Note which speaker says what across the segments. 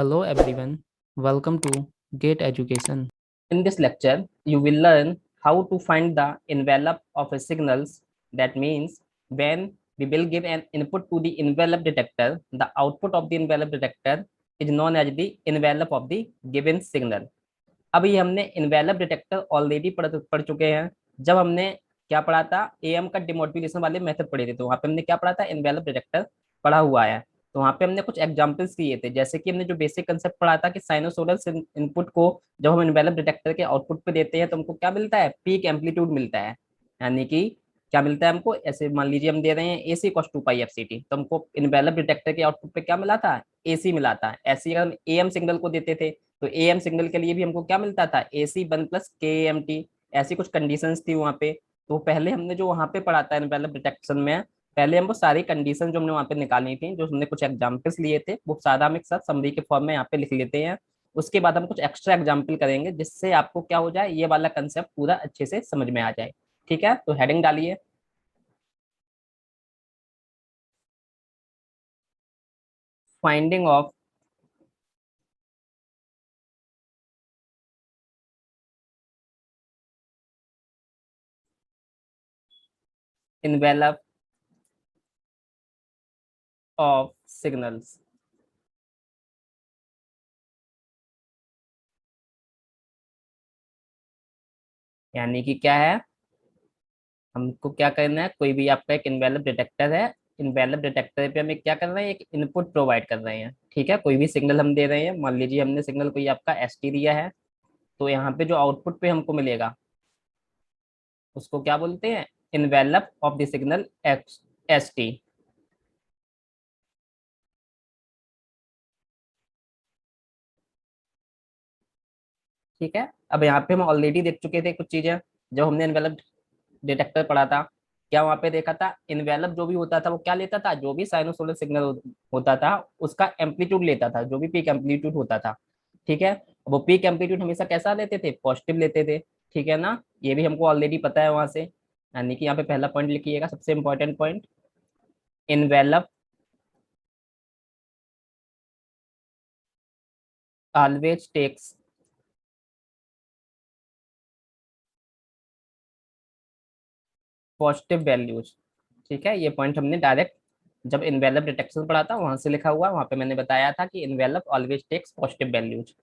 Speaker 1: Hello everyone, welcome to Gate Education.
Speaker 2: In this lecture, you will learn how to find the envelope of a signals. That means when we will give an input to the envelope detector, the output of the envelope detector is known as the envelope of the given signal. अभी हमने envelope detector already पढ़ चुके हैं। जब हमने क्या पढ़ा था, एएम का डिमोड्यूलेशन वाले मेथड पढ़े थे, तो वहां पे हमने क्या पढ़ा था, इन्वेलप डिटेक्टर पढ़ा हुआ है। तो वहां पे हमने कुछ एग्जांपल्स किए थे, जैसे कि हमने जो बेसिक कंसेप्ट पढ़ा था कि साइनोसोडल इनपुट को जब हम इन्वेलप डिटेक्टर के आउटपुट पे देते हैं तो हमको क्या मिलता है, पीक एम्पलीट्यूड मिलता है। यानी कि क्या मिलता है हमको, ऐसे मान लीजिए हम दे रहे हैं AC cos 2 pi F C t, तो हमको इन्वेलप डिटेक्टर के आउटपुट पे क्या मिला था, एसी मिला था। ऐसे अगर हम एएम सिग्नल को देते थे तो एएम सिग्नल के लिए भी हमको क्या मिलता था, AC 1 + KAMT। ऐसी कुछ कंडीशंस थी वहां पे। तो पहले हमने जो वहां पे पढ़ा था एनवेलप डिटेक्शन में, पहले हमको सारी कंडीशन जो हमने वहां पे निकालनी थी, जो हमने कुछ एग्जांपल्स लिए थे, वो सारा हम एक साथ समरी के फॉर्म में यहाँ पे लिख लेते हैं। उसके बाद हम कुछ एक्स्ट्रा एग्जाम्पल करेंगे, जिससे आपको क्या हो जाए, ये वाला कंसेप्ट पूरा अच्छे से समझ में आ जाए। ठीक है, तो हेडिंग डालिए, finding of envelope of signals. यानी कि क्या है, हमको क्या करना है, कोई भी आपका एक इन्वेलप डिटेक्टर है, इन्वेलप डिटेक्टर पे हम एक क्या कर रहे हैं, एक इनपुट प्रोवाइड कर रहे हैं। ठीक है, कोई भी सिग्नल हम दे रहे हैं, मान लीजिए हमने सिग्नल कोई आपका ST दिया है, तो यहाँ पे जो आउटपुट पे हमको मिलेगा उसको क्या बोलते हैं, envelope of the signal ST। ठीक है, अब यहाँ पे हम ऑलरेडी देख चुके थे कुछ चीजें, जब हमने इन्वेलप डिटेक्टर पढ़ा था। क्या वहां पे देखा था, इन्वेलप जो भी होता था वो क्या लेता था, जो भी साइनोसोइडल सिग्नल होता था उसका एम्पलीट्यूड लेता था, जो भी पीक एम्पलीट्यूड होता था। ठीक है, वो पीक एम्पलीट्यूड हमेशा कैसा लेते थे, पॉजिटिव लेते थे। ठीक है ना, ये भी हमको ऑलरेडी पता है वहां से। यानी कि यहाँ पे पहला पॉइंट लिखिएगा, सबसे important point, envelope always takes positive values. ठीक है, ये पॉइंट हमने डायरेक्ट जब इन्वेलप डिटेक्शन पढ़ा था वहां से लिखा हुआ, वहां पे मैंने बताया था कि envelope always takes positive values.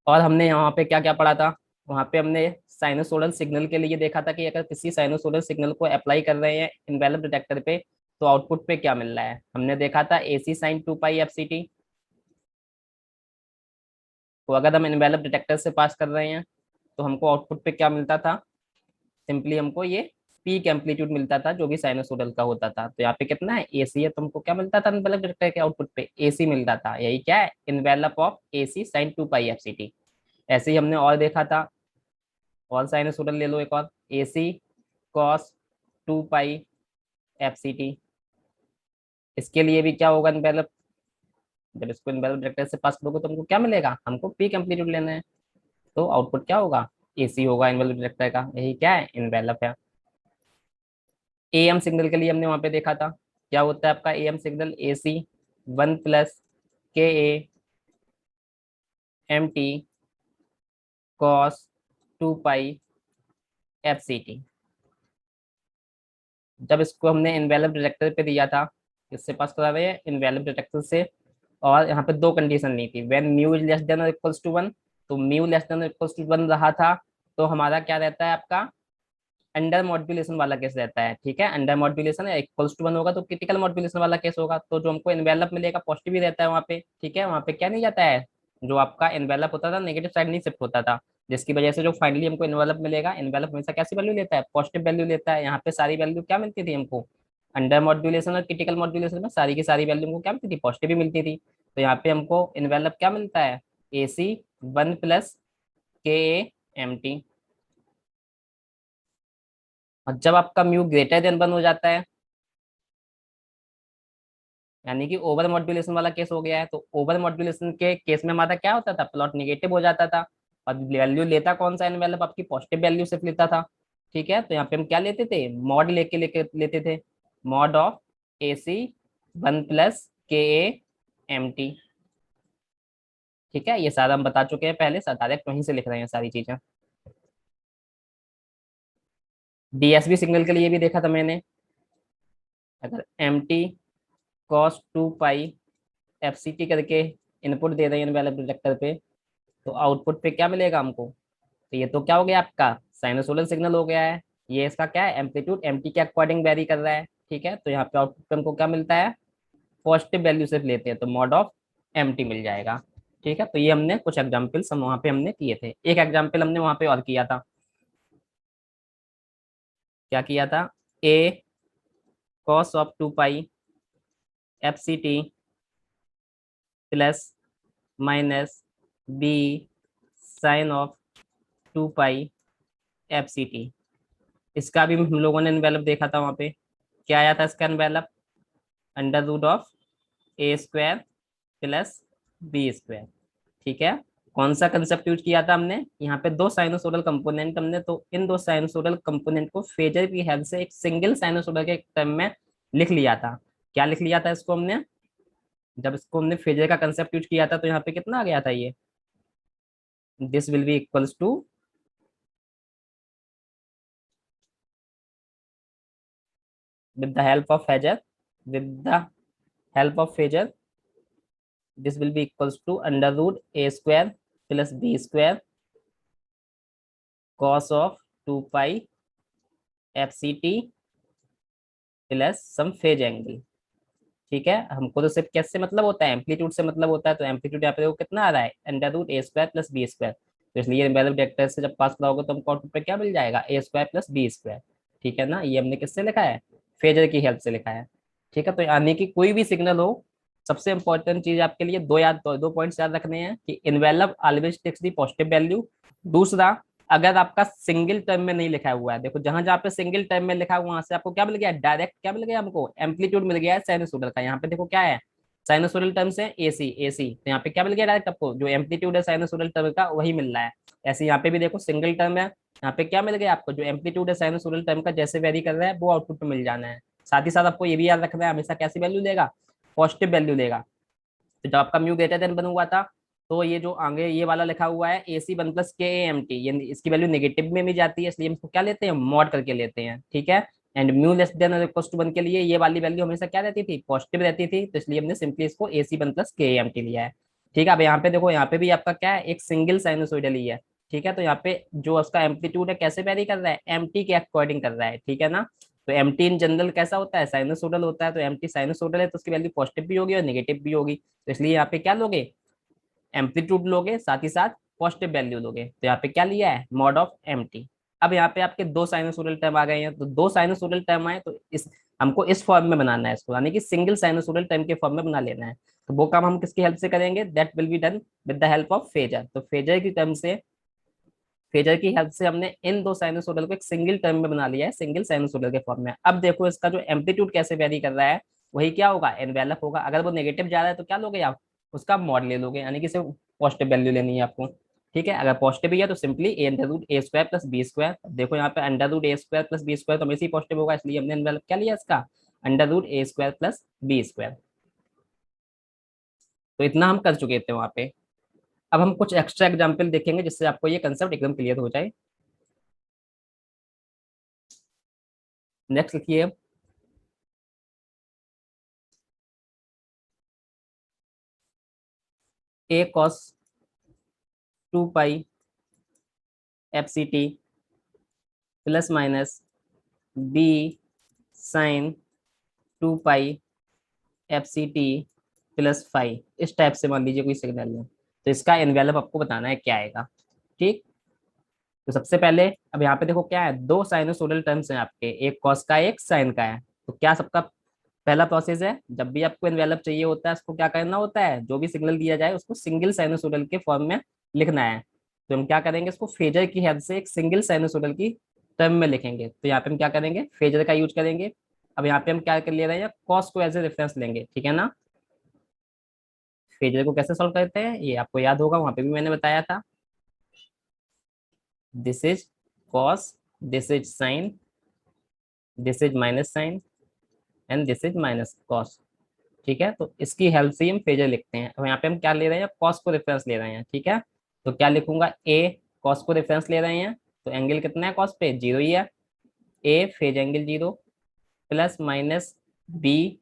Speaker 2: और हमने यहाँ पे क्या क्या पढ़ा था, वहां पे हमने साइनोसोडल सिग्नल के लिए देखा था कि अगर किसी साइनोसोडल सिग्नल को अप्लाई कर रहे हैं इन्वेलप डिटेक्टर पे, तो आउटपुट पे क्या मिल रहा है, हमने देखा था AC sin 2 pi F C t. तो अगर हम इन्वेलप डिटेक्टर से पास कर रहे हैं तो हमको आउटपुट पे क्या मिलता था, सिंपली हमको ये पीक एम्पलीट्यूड मिलता था, जो भी साइनोसोडल का होता था। तो यहाँ पे कितना है, AC है, तो हमको क्या मिलता था इन्वेलप डिटेक्टर के आउटपुट पे, AC मिलता था। यही क्या है, envelope of AC sin 2 pi F C T. ऐसे ही हमने और देखा था, और साइनोसोडल ले लो एक और, AC cos 2 pi F C T. इसके लिए भी क्या होगा, इन्वेलप, जब इसको इन्वेलप डायरेक्टर से पास करोगे तो हमको क्या मिलेगा, हमको पीक एम्पलीट्यूड लेना है, तो आउटपुट क्या होगा, AC होगा इन्वेलप डायरेक्टर का। यही क्या है, इन्वेलप है। AM सिग्नल के लिए हमने वहां पे देखा था, क्या होता है आपका AM signal, AC 1 + KA MT cos 2 pi F C T. जब इसको हमने इन्वेलप डिटेक्टर पे दिया था, इससे पास करा रहे हैं इन्वेलप डिटेक्टर से, और यहाँ पे दो कंडीशन ली थी, when mu is less than और इक्वल्स टू 1। तो म्यू लेस देन और इक्वल्स टू 1 रहा था, तो हमारा क्या रहता है आपका, अंडर मॉड्यूलेशन वाला केस रहता है। ठीक है, अंडर मॉड्यूलेशन या इक्वल्स टू 1 होगा तो क्रिटिकल मॉड्यूलेशन वाला केस होगा, तो जो हमको इन्वेलप मिलेगा पॉजिटिव ही रहता है वहाँ पे। ठीक है, वहाँ पे क्या नहीं जाता है, जो आपका इन्वेलप होता था नेगेटिव साइड नहीं शिफ्ट होता था, जिसकी वजह से जो फाइनली हमको इन्वेलप मिलेगा, इन्वेलप हमेशा कैसी वैल्यू लेता है, पॉजिटिव वैल्यू लेता है। यहाँ पे सारी वैल्यू क्या मिलती थी हमको, अंडर मॉड्यूलेशन और क्रिटिकल मॉड्यूलेशन में सारी की सारी वैल्यू हमको क्या मिलती थी, पॉजिटिव ही मिलती थी। तो यहाँ पे हमको इन्वेलप क्या मिलता है, AC 1 + KA MT। और जब आपका म्यू ग्रेटर देन 1 हो जाता है, यानी कि ओवर मॉड्यूलेशन वाला केस हो गया है, तो ओवर मॉड्यूलेशन के केस में हमारा क्या होता था, प्लॉट निगेटिव हो जाता था, और वैल्यू लेता कौन सा एनवेलप, आपकी पॉजिटिव वैल्यू सिर्फ लेता था। ठीक है, तो यहाँ पे हम क्या लेते थे, मॉड लेके लेके लेते थे, mod of AC 1 + KA MT। ठीक है, ये सारा हम बता चुके हैं पहले, डायरेक्ट वहीं से लिख रहे हैं सारी चीजें। डीएसबी सिग्नल के लिए भी देखा था मैंने, अगर M t cos 2 pi F C T करके इनपुट दे रहे हैं इनवेलप डिटेक्टर पे, तो आउटपुट पे क्या मिलेगा हमको? तो ये तो क्या हो गया आपका साइनसोइडल सिग्नल हो गया है। ये इसका क्या है, एम्पलीट्यूड एम टी के अकॉर्डिंग वेरी कर रहा है। ठीक है, तो यहाँ पे आउटपुट पे हमको क्या मिलता है, पॉजिटिव वैल्यू सिर्फ लेते हैं तो मॉड ऑफ एम टी मिल जाएगा। ठीक है, तो ये हमने कुछ एग्जाम्पल्स हम वहाँ पे हमने किए थे। एक एग्जाम्पल हमने वहाँ पे और किया था, क्या किया था, a cos of 2 pi F C t plus minus b sine of 2 pi F C t. इसका भी हम लोगों ने एनवेलप देखा था वहाँ पे, क्या आया था इसका envelope, under root of A square plus B square. ठीक है, कौन सा कंसेप्ट यूज किया था हमने, यहाँ पे दो साइनोसोडल कंपोनेंट हमने, तो इन दो साइनोसोडल कंपोनेंट को फेजर की हेल्प से एक सिंगल साइनोसोडल के टर्म में लिख लिया था। क्या लिख लिया था इसको हमने, जब इसको हमने फेजर का कंसेप्ट यूज किया था तो यहाँ पे कितना आ गया था ये, this will be equals to, with the help of phasor, with the help of phasor, this will be equals to under root a square plus b square cos of 2 pi fct plus some phase angle. ठीक है, हमको तो सिर्फ कैसे मतलब होता है, amplitude से मतलब होता है, तो एम्पलीट्यूड यहाँ पे देखो कितना आ रहा है, under root a square plus B square. तो इसलिए वैल्यू वेक्टर से जब पास कराओगे तो हमको आउटपुट पे क्या मिल जाएगा, a square plus B square. ठीक है ना, ये हमने किससे लिखा है, फेजर की हेल्प से लिखा है। ठीक है, तो यानी कि कोई भी सिग्नल हो, सबसे इंपॉर्टेंट चीज आपके लिए दो पॉइंट्स याद रखने हैं कि envelope always takes the positive value. दूसरा, अगर आपका सिंगल टर्म में नहीं लिखा हुआ है, देखो जहां जहां पे सिंगल टर्म में लिखा हुआ वहां से आपको क्या मिल गया, डायरेक्ट क्या मिल गया हमको, एम्पलीट्यूड मिल गया है साइनसोइडल का। यहाँ पे देखो क्या है, साइनसोइडल टर्म से एसी एसी, तो यहाँ पे क्या मिल गया डायरेक्ट आपको, जो एम्पलीट्यूड है साइनसोइडल टर्म का वही मिल रहा है। ऐसे यहाँ पे भी देखो सिंगल टर्म है, यहाँ पे क्या मिल गया आपको, जो एम्पलीट्यूड है साइनसोइडल टर्म का जैसे वेरी कर रहा है वो आउटपुट में मिल जाना है। साथ ही साथ आपको ये भी याद रखना है, हमेशा कैसी वैल्यू देगा, पॉजिटिव वैल्यू देगा। तो जब आपका म्यू ग्रेटर देन वन हुआ था, तो ये जो आगे ये वाला लिखा हुआ है ए सी one plus k m T, ये इसकी वैल्यू नेगेटिव में भी जाती है, इसलिए हम इसको क्या लेते हैं, मॉड करके लेते हैं। ठीक है, एंड म्यू लेस देन और इक्वल टू वन के लिए ये वाली वैल्यू हमेशा क्या रहती थी, पॉजिटिव रहती थी, तो इसलिए हमने सिंपली इसको ए सी one plus k m T लिया है। ठीक है, अब यहाँ पे देखो, यहाँ पे भी आपका क्या है, एक सिंगल साइनोसॉइडल ही है। ठीक है, तो यहाँ पे जो उसका एम्पलीट्यूड है कैसे वेरी कर रहा है, एम टी के अकॉर्डिंग कर रहा है। ठीक है ना, तो एम टी इन जनरल कैसा होता है, साइनोसोडल होता है, तो एम टी साइनोसोडल है तो उसकी वैल्यू पॉजिटिव भी होगी और नेगेटिव भी होगी। तो इसलिए यहाँ पे क्या लोगे, एम्पलीट्यूड लोगे, साथ ही साथ पॉजिटिव वैल्यू लोगे। तो यहाँ पे क्या लिया है, मॉड ऑफ एम टी। अब यहाँ पे आपके दो साइनोसोडल टर्म आ गए हैं, तो दो साइनोसोडल टर्म आए तो इस हमको इस फॉर्म में बनाना है इसको, यानी कि सिंगल साइनोसोडल टर्म के फॉर्म में बना लेना है। तो वो काम हम किसकी हेल्प से करेंगे, that will be done with the help of phasor. तो फेजर की टर्म से, फेजर की हेल्प से हमने इन दो साइनोसोडल को एक सिंगल टर्म में बना लिया है, सिंगल साइनोसोडल के फॉर्म में। अब देखो इसका जो एम्पलीट्यूड कैसे वेरी कर रहा है, वही क्या होगा, एनवेलप होगा। अगर वो नेगेटिव जा रहा है तो क्या लोगे आप, उसका मॉड ले लोगे, यानी कि सिर्फ पॉजिटिव वैल्यू लेनी है आपको। ठीक है, अगर पॉजिटिव भी है तो simply A under root a square plus B square. देखो यहाँ पे under root a square plus B square तो हमेशा ही पॉजिटिव होगा, इसलिए हमने एनवेलप क्या लिया इसका, under root a square plus B square. तो इतना हम कर चुके थे वहां पे। अब हम कुछ एक्स्ट्रा एग्जाम्पल देखेंगे जिससे आपको ये कंसेप्ट एकदम क्लियर हो जाए। नेक्स्ट लिखिए, a cos 2 pi F C t plus minus b sine 2 pi F C t plus five, इस टाइप से मान लीजिए कोई सिग्नल है, तो इसका एनवेलप आपको बताना है क्या आएगा। ठीक, तो सबसे पहले अब यहाँ पे देखो क्या है, दो साइनोसोडल टर्म्स हैं आपके, एक कॉस का एक साइन का है। तो क्या सबका पहला प्रोसेस है, जब भी आपको एनवेलप चाहिए होता है उसको क्या करना होता है, जो भी सिग्नल दिया जाए उसको सिंगल साइनोसोडल के फॉर्म में लिखना है। तो हम क्या करेंगे, इसको फेजर की हेल्प से एक सिंगल साइनोसोडल की टर्म में लिखेंगे। तो यहाँ पे हम क्या करेंगे, फेजर का यूज करेंगे। अब यहाँ पे हम क्या कर ले रहे हैं, कॉस को एज ए रेफरेंस लेंगे। ठीक है ना, फेजर को कैसे सॉल्व करते हैं ये आपको याद होगा, वहां पे भी मैंने बताया था, this is cos, this is sine, this is minus sine and this is minus cos. ठीक है, तो इसकी हेल्प से ही हम फेजर लिखते हैं। अब यहाँ पे हम क्या ले रहे हैं, कॉस को रेफरेंस ले रहे हैं। ठीक है, तो क्या लिखूंगा, ए कॉस को रेफरेंस ले रहे हैं, तो एंगल कितना है कॉस पे, जीरो ही है। A phase angle zero, plus minus b,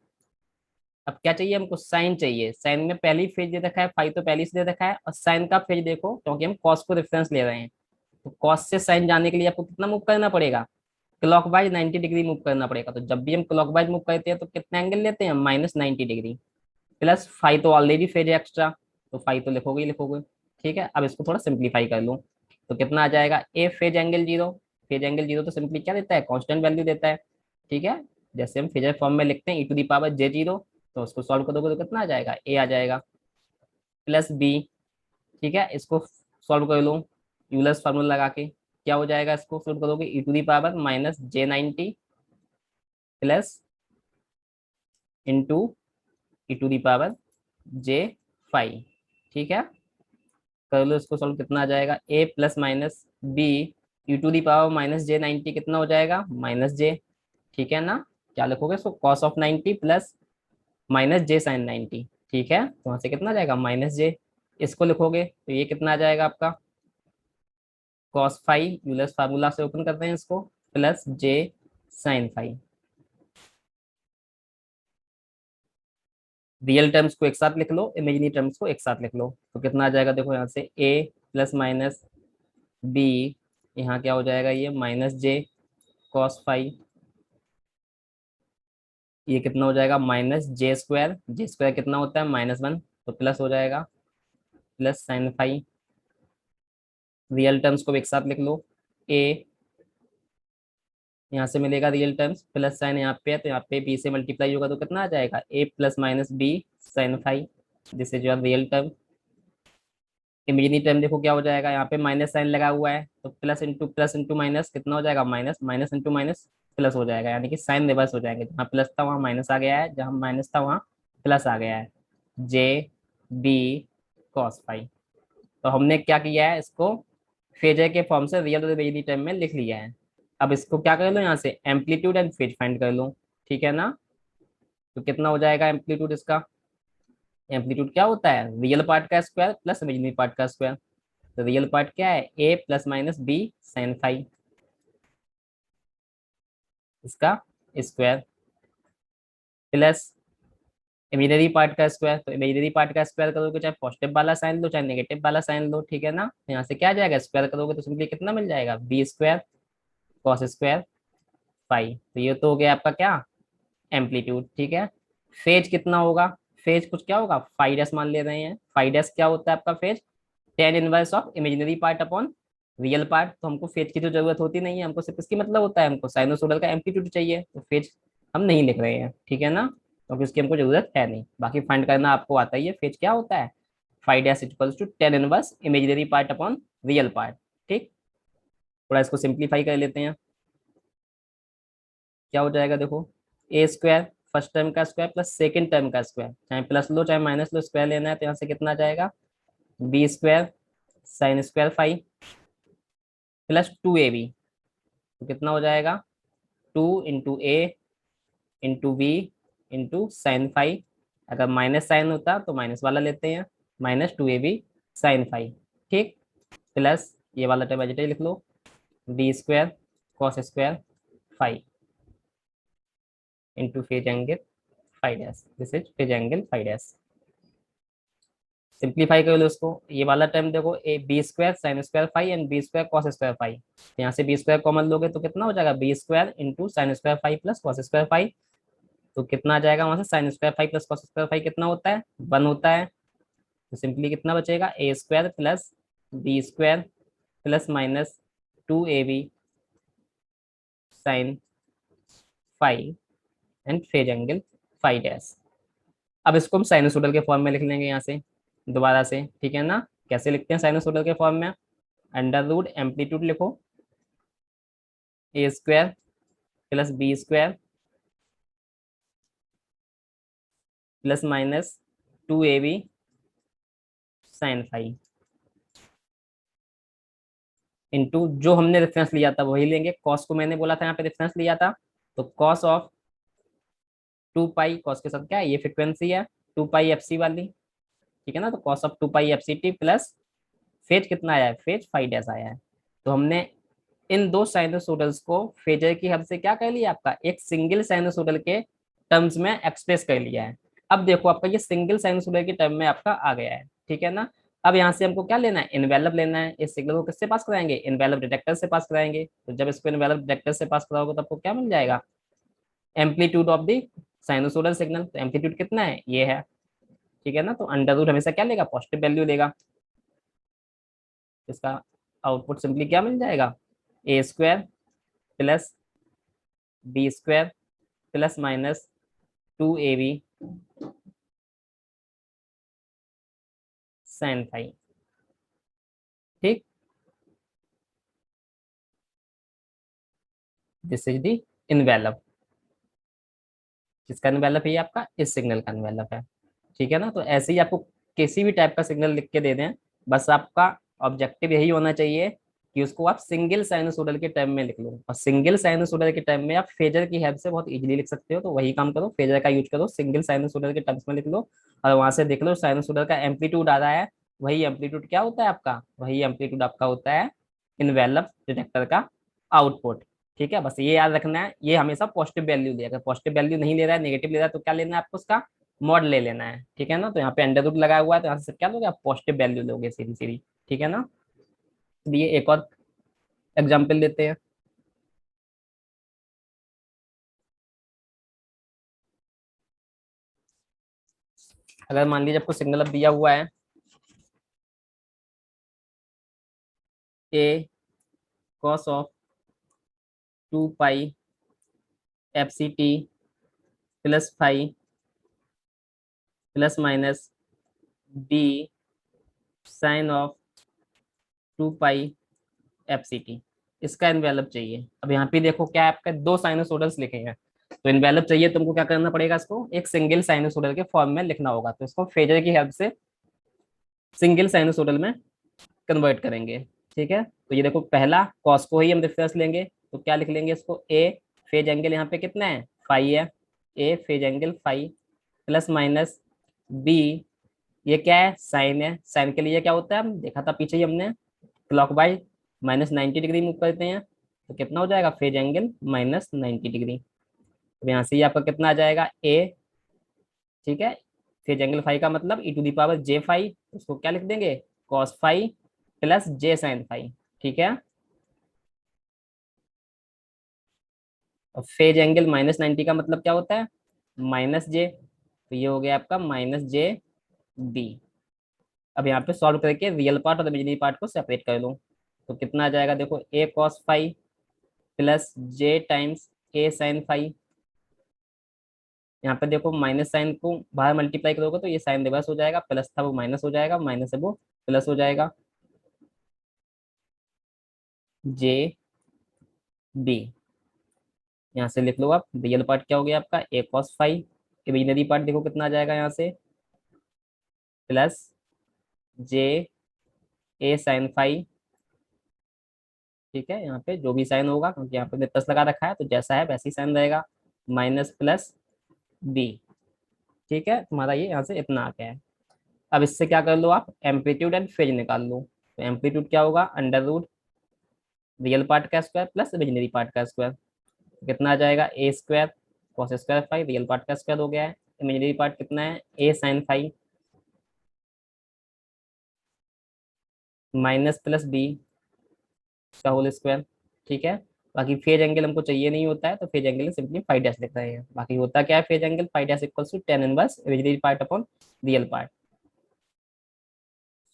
Speaker 2: अब क्या चाहिए हमको, साइन चाहिए। साइन में पहले ही फेज दे रखा है, फाई तो पहले से दे रखा है, और साइन का फेज देखो क्योंकि हम कॉस को रेफरेंस ले रहे हैं, तो कॉस से साइन जाने के लिए आपको कितना मूव करना पड़ेगा, क्लॉकवाइज 90 डिग्री मूव करना पड़ेगा। तो जब भी हम क्लॉकवाइज मूव करते हैं तो कितना एंगल लेते हैं, -90 डिग्री, प्लस फाई तो ऑलरेडी फेज है एक्स्ट्रा, तो फाई तो लिखोगे ही लिखोगे। ठीक है, अब इसको थोड़ा सिंप्लीफाई कर लूँ, तो कितना आ जाएगा, a phase angle zero, phase angle zero तो सिंपली क्या देता है, कांस्टेंट वैल्यू देता है। ठीक है, जैसे हम फेजर फॉर्म में लिखते हैं e⁻j0, तो उसको सॉल्व करोगे तो कितना आ जाएगा, ए आ जाएगा, प्लस बी। ठीक है, इसको सॉल्व कर लो यूलर्स फार्मूला लगा के, क्या हो जाएगा, इसको सॉल्व करोगे e⁻−j90 प्लस इंटू e⁻j5। ठीक है, कर लो इसको सॉल्व, कितना आ जाएगा, ए प्लस माइनस बी e⁻−j90 कितना हो जाएगा, -j। ठीक है ना, क्या लिखोगे इसको, cos of 90 plus -j sin 90। ठीक है, तो वहां से कितना आ जाएगा, -j। इसको लिखोगे तो ये कितना आ जाएगा आपका, cos फाइव, यूलर्स फार्मूला से ओपन करते हैं इसको, plus j sin 5। Real terms को एक साथ लिख लो, इमेजिनरी टर्म्स को एक साथ लिख लो, तो कितना आ जाएगा, देखो यहाँ से a प्लस माइनस बी, यहाँ क्या हो जाएगा, ये -j cos 5, ये कितना हो जाएगा, -j², j² कितना होता है, -1, तो प्लस हो जाएगा, प्लस sin 5। रियल टर्म्स को एक साथ लिख लो, a, यहाँ से मिलेगा रियल टर्म्स, प्लस साइन यहाँ पे है तो यहाँ पे b से मल्टीप्लाई होगा, तो कितना आ जाएगा, a plus minus b sin 5, this is your real term. Imaginary term देखो क्या हो जाएगा, यहाँ पे माइनस साइन लगा हुआ है, तो प्लस इंटू माइनस कितना हो जाएगा, minus, minus into minus plus हो जाएगा, यानी कि साइन रिवर्स हो जाएंगे, जहाँ प्लस था वहाँ माइनस आ गया है, जहाँ माइनस था वहाँ प्लस आ गया है। जे बी cos 5, तो हमने क्या किया है, इसको फेजर के फॉर्म से रियल और इमेजिनरी टर्म में लिख लिया है। अब इसको क्या कर लो, यहाँ से एम्पलीट्यूड एंड फेज फाइंड कर लो। ठीक है ना, तो कितना हो जाएगा एम्पलीट्यूड इसका, एम्पलीट्यूड क्या होता है, रियल पार्ट का स्क्वायर प्लस इमेजिनरी पार्ट का स्क्वायर। तो रियल पार्ट क्या है, ए प्लस माइनस बी sin 5, इसका स्क्वायर, प्लस इमेजिनरी पार्ट का स्क्वायर, तो इमेजिनरी पार्ट का स्क्वायर करोगे चाहे पॉजिटिव वाला साइन लो चाहे नेगेटिव वाला साइन लो। ठीक है ना, तो यहाँ से क्या आ जाएगा, स्क्वायर करोगे तो सिंपली कितना मिल जाएगा, b² cos² 5, तो ये तो हो गया आपका क्या, एम्पलीट्यूड। ठीक है, फेज कितना होगा, फेज कुछ क्या होगा, फाइव डैश मान ले रहे हैं, फाइव डैश क्या होता है आपका phase, tan inverse of imaginary part upon real part, तो हमको फेज की तो जरूरत होती नहीं है, हमको सिर्फ इसकी मतलब होता है, हमको साइनोसोडल का एम्पलीट्यूड चाहिए, तो फेज हम नहीं लिख रहे हैं। ठीक है ना, क्योंकि इसकी हमको जरूरत है नहीं, बाकी फाइंड करना आपको आता ही है, फेज क्या होता है, five dash equals to tan inverse imaginary part upon real part. ठीक, थोड़ा इसको सिंप्लीफाई कर लेते हैं, क्या हो जाएगा देखो, a² फर्स्ट टर्म का स्क्वायर प्लस सेकंड टर्म का स्क्वायर, चाहे प्लस लो चाहे माइनस लो, स्क्वायर लेना है, तो यहाँ से कितना आ जाएगा, b² sin² 5 प्लस 2ab, तो कितना हो जाएगा, 2 × a × b × sin 5, अगर माइनस साइन होता तो माइनस वाला लेते हैं, -2ab sin 5। ठीक, प्लस ये वाला टर्म एज लिख लो, b² cos² 5 into phase angle 5 dash, this is phase angle 5 dash. Simplify कर लो इसको, ये वाला टर्म देखो, ए b² sin² 5 and b² cos²5, यहाँ से b² कॉमन लोगे तो कितना हो जाएगा, b² into sin² 5 plus cos²5, तो कितना आ जाएगा वहां से, sin² 5 प्लस cos²5 कितना होता है, 1 होता है, तो सिंपली कितना बचेगा, a² plus b² plus minus 2ab sin 5 and phase angle 5 dash. अब इसको हम साइनोसोडल के फॉर्म में लिख लेंगे यहाँ से दोबारा से। ठीक है ना, कैसे लिखते हैं साइनोसोडल के फॉर्म में, अंडर रूट एम्पलीट्यूड लिखो, a² plus b² plus minus 2ab sin 5 into जो हमने रेफरेंस लिया था वही लेंगे, कॉस को मैंने बोला था यहाँ पे रेफरेंस लिया था, तो cos of two pi cos के साथ क्या है, ये फ्रिक्वेंसी है टू पाई एफ सी वाली, ठीक है ना। तो cos of two pi F C t plus phase कितना आया है, फेज फाइव डैश आया है। तो हमने इन दो साइनोसोडल्स को फेजर की हद से क्या कर लिया, आपका एक सिंगल साइनोसोडल के टर्म्स में एक्सप्रेस कर लिया है। अब देखो आपका ये सिंगल साइनोसोडल के टर्म में आपका आ गया है, ठीक है ना। अब यहाँ से हमको क्या लेना है, इन्वेलप लेना है। इस सिग्नल को किससे पास कराएंगे, इन्वेलप डिटेक्टर से पास कराएंगे। तो जब इसको इन्वेलप डिटेक्टर से पास कराओगे तो आपको क्या मिल जाएगा, amplitude of the sinusoidal signal. तो एम्पलीट्यूड कितना है, ये है, ठीक है ना। तो अंडर रूट हमेशा क्या लेगा, पॉजिटिव वैल्यू लेगा। इसका आउटपुट सिंपली क्या मिल जाएगा, a square plus B square plus minus two a b sine five, ठीक। दिस इज द इन्वेलप, जिसका इन्वेलप है आपका इस सिग्नल का इन्वेलप है, ठीक है ना। तो ऐसे ही आपको किसी भी टाइप का सिग्नल लिख के दे दें, बस आपका ऑब्जेक्टिव यही होना चाहिए कि उसको आप सिंगल साइनोसोडल के टर्म में लिख लो। और सिंगल साइनोसोडल के टर्म में आप फेजर की हेल्प से बहुत इजीली लिख सकते हो। तो वही काम करो, फेजर का यूज करो, सिंगल साइनोसोडल के टर्म्स में लिख लो, और वहां से देख लो साइनोसोडल का एम्पलीट्यूड आ रहा है, वही एम्पलीट्यूड क्या होता है आपका, वही एम्पलीट्यूड आपका होता है इनवेलप डिटेक्टर का आउटपुट, ठीक है। बस ये याद रखना है, ये हमेशा पॉजिटिव वैल्यू दे। अगर पॉजिटिव वैल्यू नहीं ले रहा है, नेगेटिव ले रहा है, तो क्या लेना है आपको, उसका मॉड ले लेना है, ठीक है ना। तो यहाँ पे अंडर रूट लगा हुआ है, तो यहाँ से क्या लोगे आप, पॉजिटिव वैल्यू लोगे सीधी सीधी, ठीक है ना। ये एक और एग्जाम्पल लेते हैं। अगर मान लीजिए आपको सिग्नल अब दिया हुआ है a cos of two pi F C t plus five plus minus b sine of two pi F C t, इसका इन्वेलप चाहिए। अब यहाँ पे देखो क्या है, आपका दो साइनोसोडल्स लिखे हैं, तो इन्वेलप चाहिए तुमको क्या करना पड़ेगा, इसको एक सिंगल साइनोसोडल के फॉर्म में लिखना होगा। तो इसको फेजर की हेल्प से सिंगल साइनोसोडल में कन्वर्ट करेंगे, ठीक है। तो ये देखो पहला कॉस को ही हम रेफरेंस लेंगे, तो क्या लिख लेंगे इसको, ए फेज एंगल यहाँ पे कितना है, फाइव है, a phase angle five plus minus b, ये क्या है, साइन है। साइन के लिए क्या होता है, हम देखा था पीछे ही हमने, क्लॉकवाइज माइनस 90 डिग्री मूव करते हैं, तो कितना हो जाएगा, फेज एंगल माइनस 90 डिग्री। तो यहाँ से ये आपका कितना आ जाएगा, ए, ठीक है। फेज एंगल फाइव का मतलब e to the power j five, उसको क्या लिख देंगे, cos five plus j sine five, ठीक है। और फेज एंगल माइनस 90 का मतलब क्या होता है, माइनस जे, तो ये हो गया आपका माइनस जे बी। अब यहाँ पे सॉल्व करके रियल पार्ट और इमेजिनरी पार्ट को सेपरेट कर लो, तो कितना आ जाएगा, देखो ए कॉस फाइव प्लस जे टाइम्स ए साइन फाइव। यहाँ पे देखो माइनस साइन को बाहर मल्टीप्लाई करोगे तो ये साइन रिवर्स हो जाएगा, प्लस था वो माइनस हो जाएगा, माइनस है वो प्लस हो जाएगा, जे बी। यहाँ से लिख लो आप, रियल पार्ट क्या हो गया आपका, ए कॉस फाइव, इमेजिनरी पार्ट देखो कितना आ जाएगा यहाँ से, प्लस जे ए साइन फाइव, ठीक है। यहाँ पे जो भी साइन होगा, क्योंकि यहाँ पे प्लस लगा रखा है तो जैसा है वैसे ही साइन रहेगा, माइनस प्लस बी, ठीक है। तुम्हारा ये यहाँ से इतना आ गया है। अब इससे क्या कर लो आप, एम्पलीट्यूड एंड फेज निकाल लो। तो एम्पलीट्यूड क्या होगा, अंडर रूट रियल पार्ट का स्क्वायर प्लस इमेजिनरी पार्ट का स्क्वायर, कितना आ जाएगा, a square cos square five, real part का स्क्वायर हो गया है, इमेजिनरी पार्ट कितना है, a sine five minus plus b का होल स्क्वायर, ठीक है। बाकी फेज एंगल हमको चाहिए नहीं होता है, तो phase angle simply five dash लिख रहे हैं। बाकी होता क्या है, phase angle five dash equals to tan inverse imaginary part upon real part.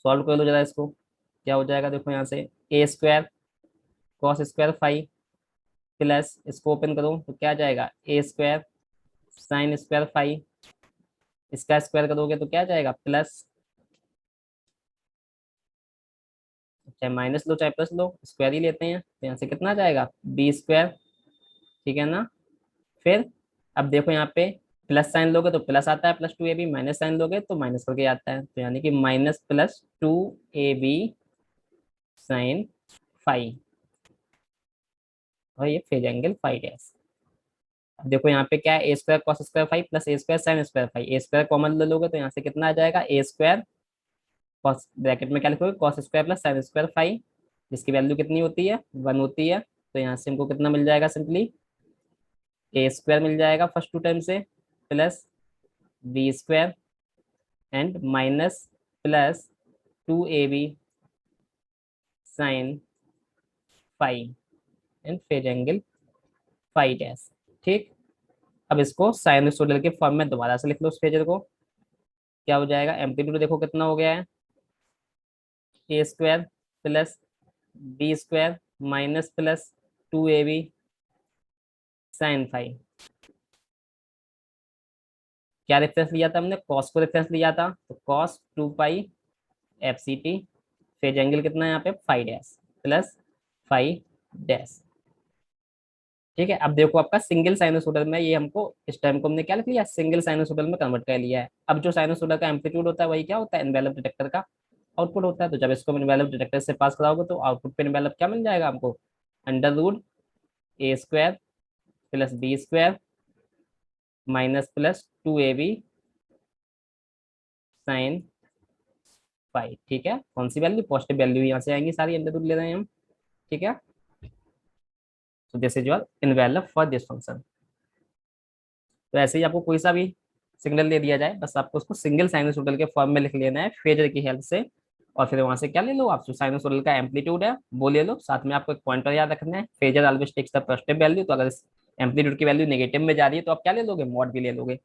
Speaker 2: Solve कर लो जरा इसको, क्या हो जाएगा, देखो यहाँ से a square cos square five plus, इसको ओपन करो तो क्या आ जाएगा, a square sine square five, इसका स्क्वायर करोगे तो क्या आ जाएगा, प्लस, चाहे माइनस लो चाहे प्लस लो, स्क्वायर ही लेते हैं, तो यहाँ से कितना आ जाएगा, बी स्क्वायर, ठीक है ना। फिर अब देखो यहाँ पे प्लस साइन लोगे तो प्लस आता है plus two a b, minus sine लोगे तो माइनस करके आता है, तो यानी कि minus plus two a b sine five, और ये फेज एंगल फाइव डैश। अब देखो यहाँ पे क्या है, a square cos square five plus a square sine square five, a square common ले लोगे तो यहाँ से कितना आ जाएगा, ए स्क्वायर कॉस ब्रैकेट में क्या लिखोगे, cos square plus sign square five, जिसकी वैल्यू कितनी होती है, वन होती है। तो यहाँ से हमको कितना मिल जाएगा, सिंपली ए स्क्वायर मिल जाएगा फर्स्ट टू टाइम से, plus B square and minus plus two a b sine five and phase angle five dash. ठीक, अब इसको साइनसोइडल के फॉर्म में दोबारा से लिख लो उस फेजर को। क्या हो जाएगा, एम्पलीट्यूड देखो कितना हो गया है, a square plus B square minus plus two a b sine five. क्या रेफरेंस लिया था हमने, कॉस को रेफरेंस लिया था, तो cos two pi F C t, phase angle कितना है यहाँ पे, five dash plus five dash. ठीक है, अब देखो आपका सिंगल साइनोसोडल में, ये हमको इस टाइम को हमने क्या लिख लिया, सिंगल साइनोसोडल में कन्वर्ट कर लिया है। अब जो साइनोसोडल का एम्पलीट्यूड होता है वही क्या होता है, एनवेलप डिटेक्टर का आउटपुट होता है। तो जब इसको एनवेलप डिटेक्टर से पास कराओगे तो आउटपुट पे एनवेलप क्या मिल जाएगा हमको, under root a square plus B square minus plus two a b sine five. ठीक है, कौन सी वैल्यू, पॉजिटिव वैल्यू यहाँ से आएंगी सारी, अंडर रूट ले रहे हैं हम। ठीक है, तो this is your envelope for this function. तो ऐसे ही आपको कोई सा भी सिग्नल दे दिया जाए, बस आपको उसको सिंगल साइनोसॉइडल के फॉर्म में लिख लेना है फेजर की हेल्प से। और फिर वहां से क्या ले लो आप, जो साइनोसॉइडल का एम्पलीट्यूड है वो ले लो, साथ में आपको एक पॉइंटर याद रखना है, phasor always takes the positive value. तो अगर एम्पलीट्यूड की वैल्यू नेगेटिव में जा रही है तो आप क्या ले लोगे, मॉड भी ले लोगे।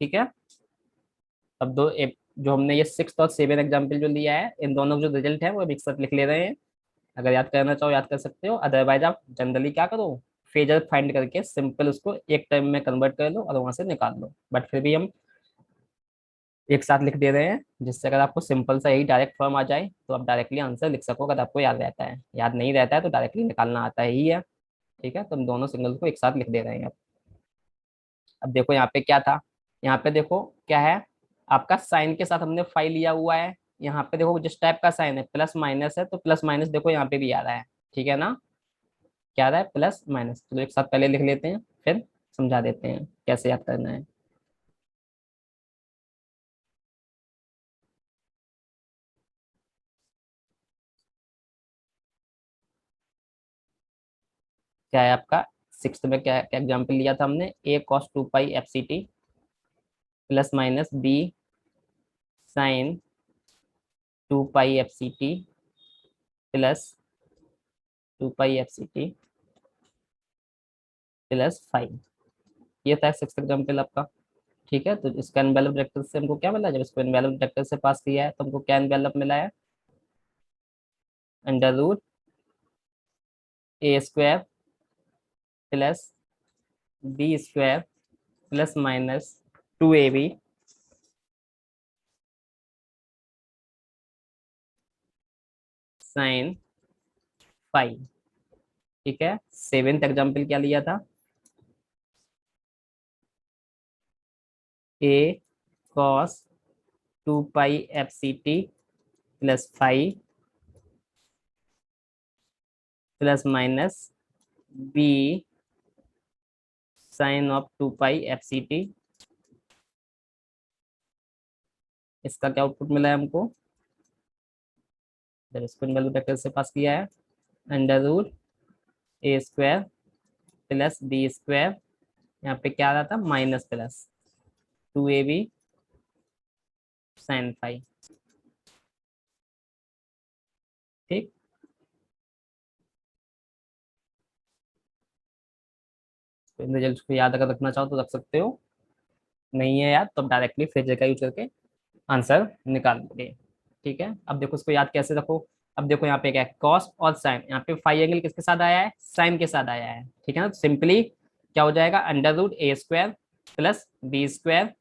Speaker 2: ठीक है, अब जो हमने ये सिक्स और सेवन एग्जाम्पल जो लिया है, इन दोनों जो रिजल्ट है वो एक साथ लिख ले रहे हैं। अगर याद करना चाहो याद कर सकते हो, अदरवाइज आप जनरली क्या करो, फेजर फाइंड करके सिंपल उसको एक टाइम में कन्वर्ट कर लो और वहां से निकाल लो। बट फिर भी हम एक साथ लिख दे रहे हैं, जिससे अगर आपको सिंपल सा यही डायरेक्ट फॉर्म आ जाए तो आप डायरेक्टली आंसर लिख सको, अगर आपको याद रहता है। याद नहीं रहता है तो डायरेक्टली निकालना आता ही है। ठीक है, तो हम दोनों सिग्नल को एक साथ लिख दे रहे हैं। अब देखो यहाँ पे क्या था, यहाँ पे देखो क्या है, आपका साइन के साथ हमने फाई लिया हुआ है। यहाँ पे देखो जिस टाइप का साइन है, प्लस माइनस है, तो प्लस माइनस देखो यहाँ पे भी आ रहा है। ठीक है ना, क्या आ रहा है, प्लस माइनस। तो एक साथ पहले लिख लेते हैं, फिर समझा देते हैं कैसे याद करना है। क्या है आपका, सिक्स में क्या क्या एग्जाम्पल लिया था हमने, a cos two pi F C t plus minus b sine two pi F C t plus two pi F C t plus five. ये था सिक्स एग्जाम्पल आपका। ठीक है, तो इसका एनवेलप वेक्टर से हमको क्या मिला, जब इसको एनवेलप वेक्टर से पास किया है तो हमको क्या एनवेलप मिला है, under root a square plus B square plus minus two a b sine five. ठीक है, सेवेंथ एग्जाम्पल क्या लिया था, a cos two pi F C t plus five plus minus b sine of two pi F C t. इसका क्या output मिला है हमको, जब इसको वैल्यू वेक्टर से पास किया है, under root a square plus B square, यहाँ पे क्या आ रहा था, minus plus two a b sine five. ठीक, तो इन रिजल्ट को याद अगर रखना चाहो तो रख सकते हो, नहीं है याद तो डायरेक्टली फेजर का यूज करके आंसर निकाल लोगे। ठीक है, अब देखो इसको याद कैसे रखो। अब देखो यहाँ पे क्या है, कॉस और साइन, यहाँ पे फाइव एंगल किसके साथ आया है, साइन के साथ आया है। ठीक है ना, सिंपली क्या हो जाएगा, under root a square plus B square,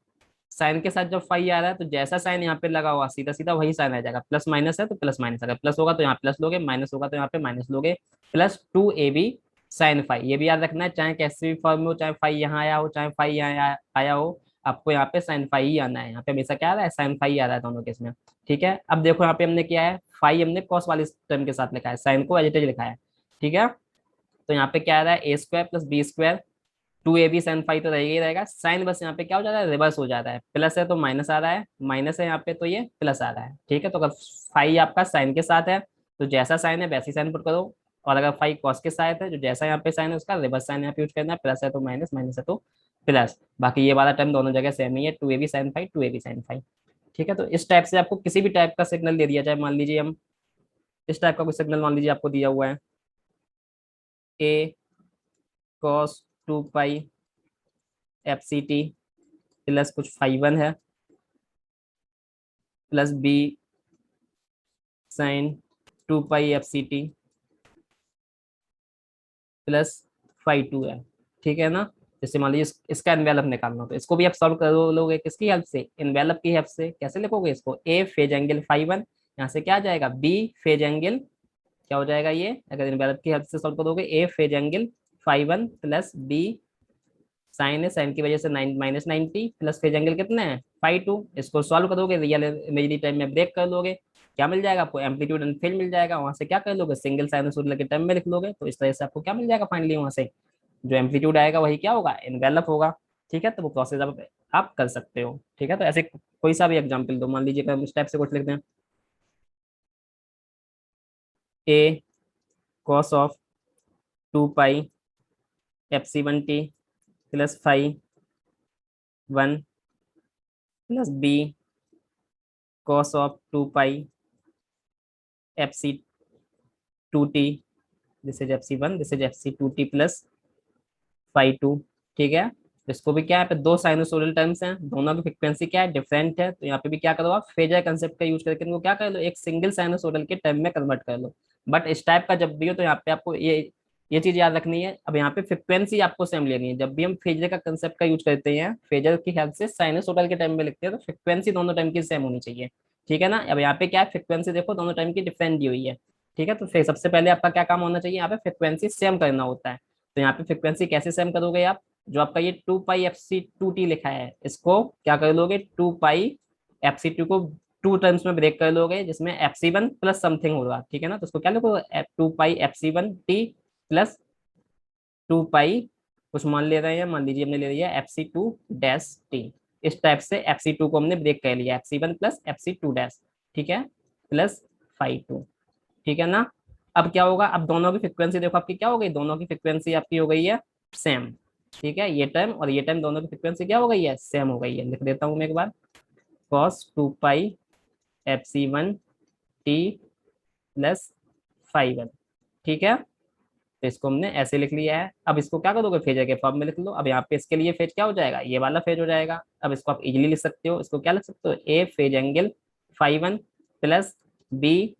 Speaker 2: sine के साथ जब फाइव आ रहा है तो जैसा साइन यहाँ पे लगा हुआ सीधा सीधा वही साइन आ जाएगा, प्लस माइनस है तो प्लस माइनस, अगर प्लस होगा तो यहाँ प्लस लोगे, माइनस होगा तो यहाँ पे माइनस लोगे, plus two a b sine five. ये भी याद रखना है, चाहे कैसे भी फॉर्म में हो, चाहे फाइव यहाँ आया हो चाहे फाइव यहाँ आया हो, आपको यहाँ पे साइन फाइव ही आना है। यहाँ पे हमेशा क्या आ रहा है, साइन फाइव ही आ रहा है दोनों केस में। ठीक है, अब देखो यहाँ पे हमने किया है, फाइव हमने कॉस वाले टर्म के साथ लिखा है, साइन को एज इट इज लिखा है। ठीक है, तो यहाँ पे क्या आ रहा है, a square plus B square, 2ab sin phi तो रहेगा ही रहेगा, साइन बस यहाँ पे क्या हो जाता है, रिवर्स हो जाता है, प्लस है तो माइनस आ रहा है, माइनस है यहाँ पे तो ये प्लस आ रहा है। ठीक है, तो अगर फाई आपका साइन के साथ है तो जैसा साइन है वैसी साइन पुट करो, और अगर फाई कॉस के साथ है जो जैसा यहाँ पे साइन है उसका रिवर्स साइन यहाँ पे यूज करना है, प्लस है तो माइनस, माइनस है तो प्लस, बाकी ये वाला टर्म दोनों जगह सेम ही है, 2ab sin phi 2ab sin phi। ठीक है, तो इस टाइप से आपको किसी भी टाइप का सिग्नल दे दिया जाए, मान लीजिए हम इस टाइप का कोई सिग्नल मान लीजिए आपको दिया हुआ है, a cos 2 pi F C t plus कुछ फाई वन है, plus b sine 2 pi F C t plus phi two है। ठीक है ना, जैसे मान लीजिए इसका एनवेलप निकालना हो तो इसको भी आप सॉल्व कर लोगे किसकी हेल्प से, एनवेलप की हेल्प से। कैसे लिखोगे इसको, ए फेज एंगल फाई वन, यहाँ से क्या आ जाएगा, बी फेज एंगल, क्या हो जाएगा ये, अगर एनवेलप की हेल्प से सॉल्व करोगे, a phase angle phi one plus b sine है, साइन की वजह से -90 प्लस फेज एंगल कितने हैं, फाई टू। इसको सॉल्व करोगे रियल इमेजरी टाइम में ब्रेक कर लोगे, क्या मिल जाएगा आपको, एम्पलीट्यूड एंड फेज मिल जाएगा, वहां से क्या कर लोगे, सिंगल साइनसोइडल के टर्म में लिख लोगे, तो इस तरह से आपको क्या मिल जाएगा फाइनली, वहां से जो एम्पलीट्यूड आएगा वही क्या होगा, एनवेलप होगा। ठीक है, तो वो प्रोसेस आप कर सकते हो। ठीक है, तो ऐसे कोई सा भी एग्जाम्पल दो, मान लीजिए कि हम इस टाइप से कुछ लिखते हैं, a cos of 2 pi F c one t plus phi one plus b cos of 2 pi F c two t, this is f c one, this is f c two t plus phi two. ठीक है, तो इसको भी क्या है, पे दो sinusoidal terms हैं, दोनों की फ्रिक्वेंसी क्या है, डिफरेंट है, तो यहाँ पे भी क्या करो आप, फेजर कंसेप्ट का यूज करके इनको क्या कर लो, एक सिंगल साइनोसोडल के टर्म में कन्वर्ट कर लो। बट इस टाइप का जब भी हो तो यहाँ पे आपको ये चीज याद रखनी है, अब यहाँ पे फ्रिक्वेंसी आपको सेम लेनी है, जब भी हम फेजर का कंसेप्ट का यूज करते हैं, फेजर की हेल्प से साइनोसोडल के टर्म में लिखते हैं, तो फ्रिक्वेंसी दोनों टर्म की सेम होनी चाहिए। ठीक है ना, अब यहाँ पे क्या है, फ्रिक्वेंसी देखो दोनों टर्म की डिफरेंट दी हुई है। ठीक है, तो फिर सबसे पहले आपका क्या काम होना चाहिए, यहाँ पे फ्रिक्वेंसी सेम करना होता है। तो यहाँ पे फ्रिक्वेंसी कैसे सेम करोगे आप, जो आपका ये 2 पाई एफ सी 2 टी लिखा है, इसको क्या कर लोगे, 2 पाई एफ सी 2 को टू टर्म्स में ब्रेक कर लोगे, जिसमें f c one plus something होगा। ठीक है ना, तो उसको क्या लिखो, 2 pi F c 1 t plus 2 pi, कुछ मान ले रहे हैं, मान लीजिए हमने ले लिया FC2 डैश टी। इस टाइप से FC2 को हमने ब्रेक कर लिया, FC1 प्लस FC2 डैश। ठीक है, प्लस फाई टू। ठीक है ना, अब क्या होगा, अब दोनों की फ्रिक्वेंसी देखो आपकी क्या हो गई, दोनों की फ्रिक्वेंसी आपकी हो गई है सेम। ठीक है, ये टर्म और ये टर्म दोनों की फ्रिक्वेंसी क्या हो गई है, सेम हो गई है। लिख देता हूँ मैं एक बार, cos 2 pi F c 1 t plus phi one. ठीक है, तो इसको हमने ऐसे लिख लिया है। अब इसको क्या करोगे, फेजर के फॉर्म में लिख लो। अब यहाँ पे इसके लिए फेज क्या हो जाएगा, ये वाला फेज हो जाएगा। अब इसको आप इजीली लिख सकते हो, इसको क्या लिख सकते हो, a phase angle phi one plus b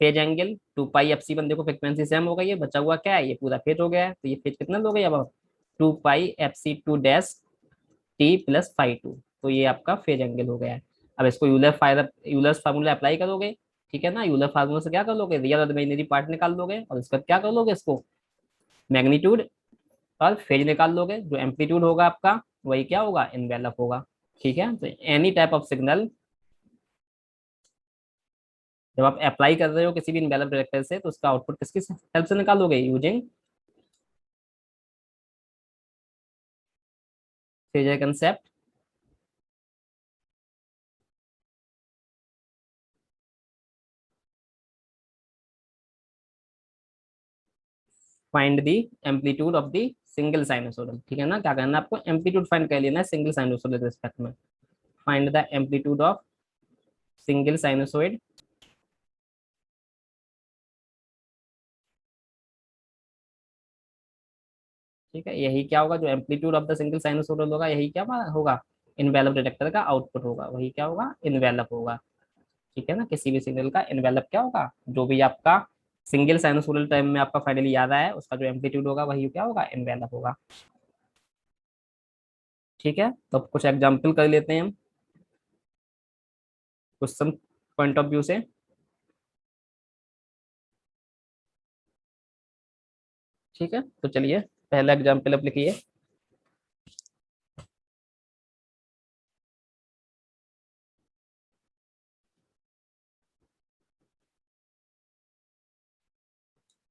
Speaker 2: phase angle 2 pi F c 1, देखो फ्रिक्वेंसी सेम हो गई है, बचा हुआ क्या है, ये पूरा फेज हो गया है, तो ये फेज कितना लोगे अब, 2 pi F c 2 dash t plus phi two, तो ये आपका फेज एंगल हो गया है। अब इसको यूलर फार्मूला अप्लाई करोगे। ठीक है ना, यूलर फार्मूला से क्या कर लोगे, रियल और इमेजिनरी पार्ट निकाल लोगे, और इसका क्या कर लोगे, इसको मैग्नीट्यूड और फेज निकाल लोगे, जो एम्पलीट्यूड होगा आपका वही क्या होगा, इनवेलप होगा। ठीक है, तो एनी टाइप ऑफ सिग्नल जब आप अप्लाई कर रहे हो किसी भी इनवेलप डायरेक्टर से, तो उसका आउटपुट किसकी हेल्प से निकालोगे, using phasor concept, find the amplitude of the single sinusoidal. ठीक है ना, क्या करना है आपको, एम्पलीट्यूड फाइंड कर लेना है सिंगल साइनोसॉइडल के रिस्पेक्ट में, find the amplitude of single sinusoid. ठीक है, यही क्या होगा, जो amplitude of the single sinusoidal होगा, यही क्या होगा, इनवेलप डिटेक्टर का आउटपुट होगा, वही क्या होगा, इनवेलप होगा। ठीक है ना, किसी भी सिग्नल का इनवेलप क्या होगा, जो भी आपका सिंगल साइनोसॉइडल टाइम में आपका फाइनली याद आया है, उसका जो एम्पलीट्यूड होगा वही क्या होगा, इनवेलप होगा। ठीक है, तो अब कुछ एग्जांपल कर लेते हैं हम, कुछ सम पॉइंट ऑफ व्यू से। ठीक है, तो चलिए पहला एग्जांपल अब लिखिए,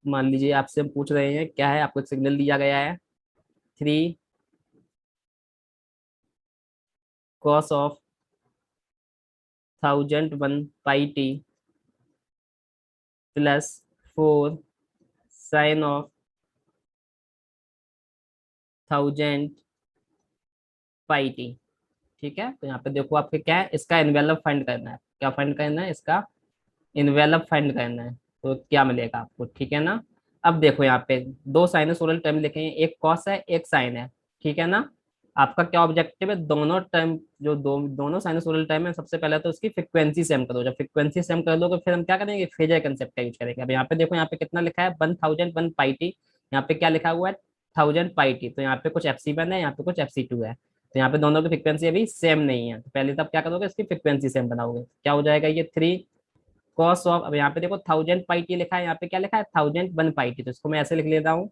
Speaker 2: मान लीजिए आपसे हम पूछ रहे हैं क्या है, आपको एक सिग्नल दिया गया है 3 cos of 1001 pi t +4 sin of 1000 pi t। ठीक है, तो यहाँ पे देखो आपके क्या है, इसका इन्वेलप फाइंड करना है। क्या फाइंड करना है? इसका इन्वेलप फाइंड करना है। तो क्या मिलेगा आपको, ठीक है ना। अब देखो यहाँ पे दो साइनसोइडल टर्म लिखे हैं, एक कॉस है एक साइन है, ठीक है ना। आपका क्या ऑब्जेक्टिव है, दोनों टर्म जो दोनों साइनसोइडल टर्म है, सबसे पहले तो उसकी फ्रीक्वेंसी सेम करो। जब फ्रीक्वेंसी सेम कर लोगे फिर हम क्या करेंगे, फेजर कंसेप्ट का यूज करेंगे। अब यहाँ पे देखो, यहाँ पे कितना लिखा है, 1001 pi t। यहाँ पे क्या लिखा हुआ है, 1000 pi t। तो यहाँ पे कुछ FC1 है, यहाँ पे कुछ FC2 है। तो यहाँ पे दोनों की फ्रीक्वेंसी अभी सेम नहीं है, तो पहले तब क्या करोगे, इसकी फ्रीक्वेंसी सेम बनाओगे। क्या हो जाएगा ये 3 cos of, अब यहाँ पे देखो 1000 pi t लिखा है, यहाँ पे क्या लिखा है 1001 pi t। तो इसको मैं ऐसे लिख लेता हूँ,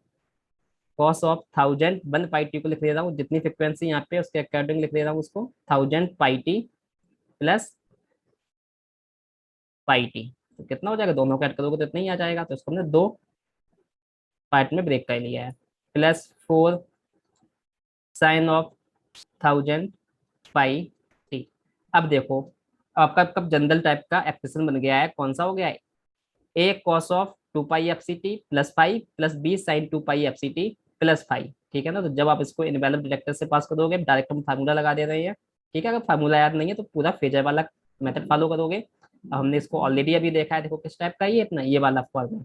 Speaker 2: cos of 1001 pi t को लिख लेता हूँ, जितनी फ्रिक्वेंसी यहाँ पे उसके अकॉर्डिंग लिख लेता हूँ उसको, 1000 pi t + pi t। तो कितना हो जाएगा, दोनों को ऐड करोगे तो इतना ही आ जाएगा। तो इसको हमने दो पार्ट में ब्रेक कर लिया है। +4 sin of 1000 pi t। अब देखो, आपका कब जनरल टाइप का एक्सप्रेशन बन गया है, कौन सा हो गया है, A cos of 2 pi fct +5 +B sin 2 pi fct +5। ठीक है ना। तो जब आप इसको इनवैलिड डिटेक्टर से पास करोगे, डायरेक्ट हम फार्मूला लगा दे रहे हैं। ठीक है, अगर फार्मूला याद नहीं है तो पूरा फेजर वाला मेथड फॉलो करोगे। अब हमने इसको ऑलरेडी अभी देखा है, देखो किस टाइप का ये अपना ये वाला फॉर्म है,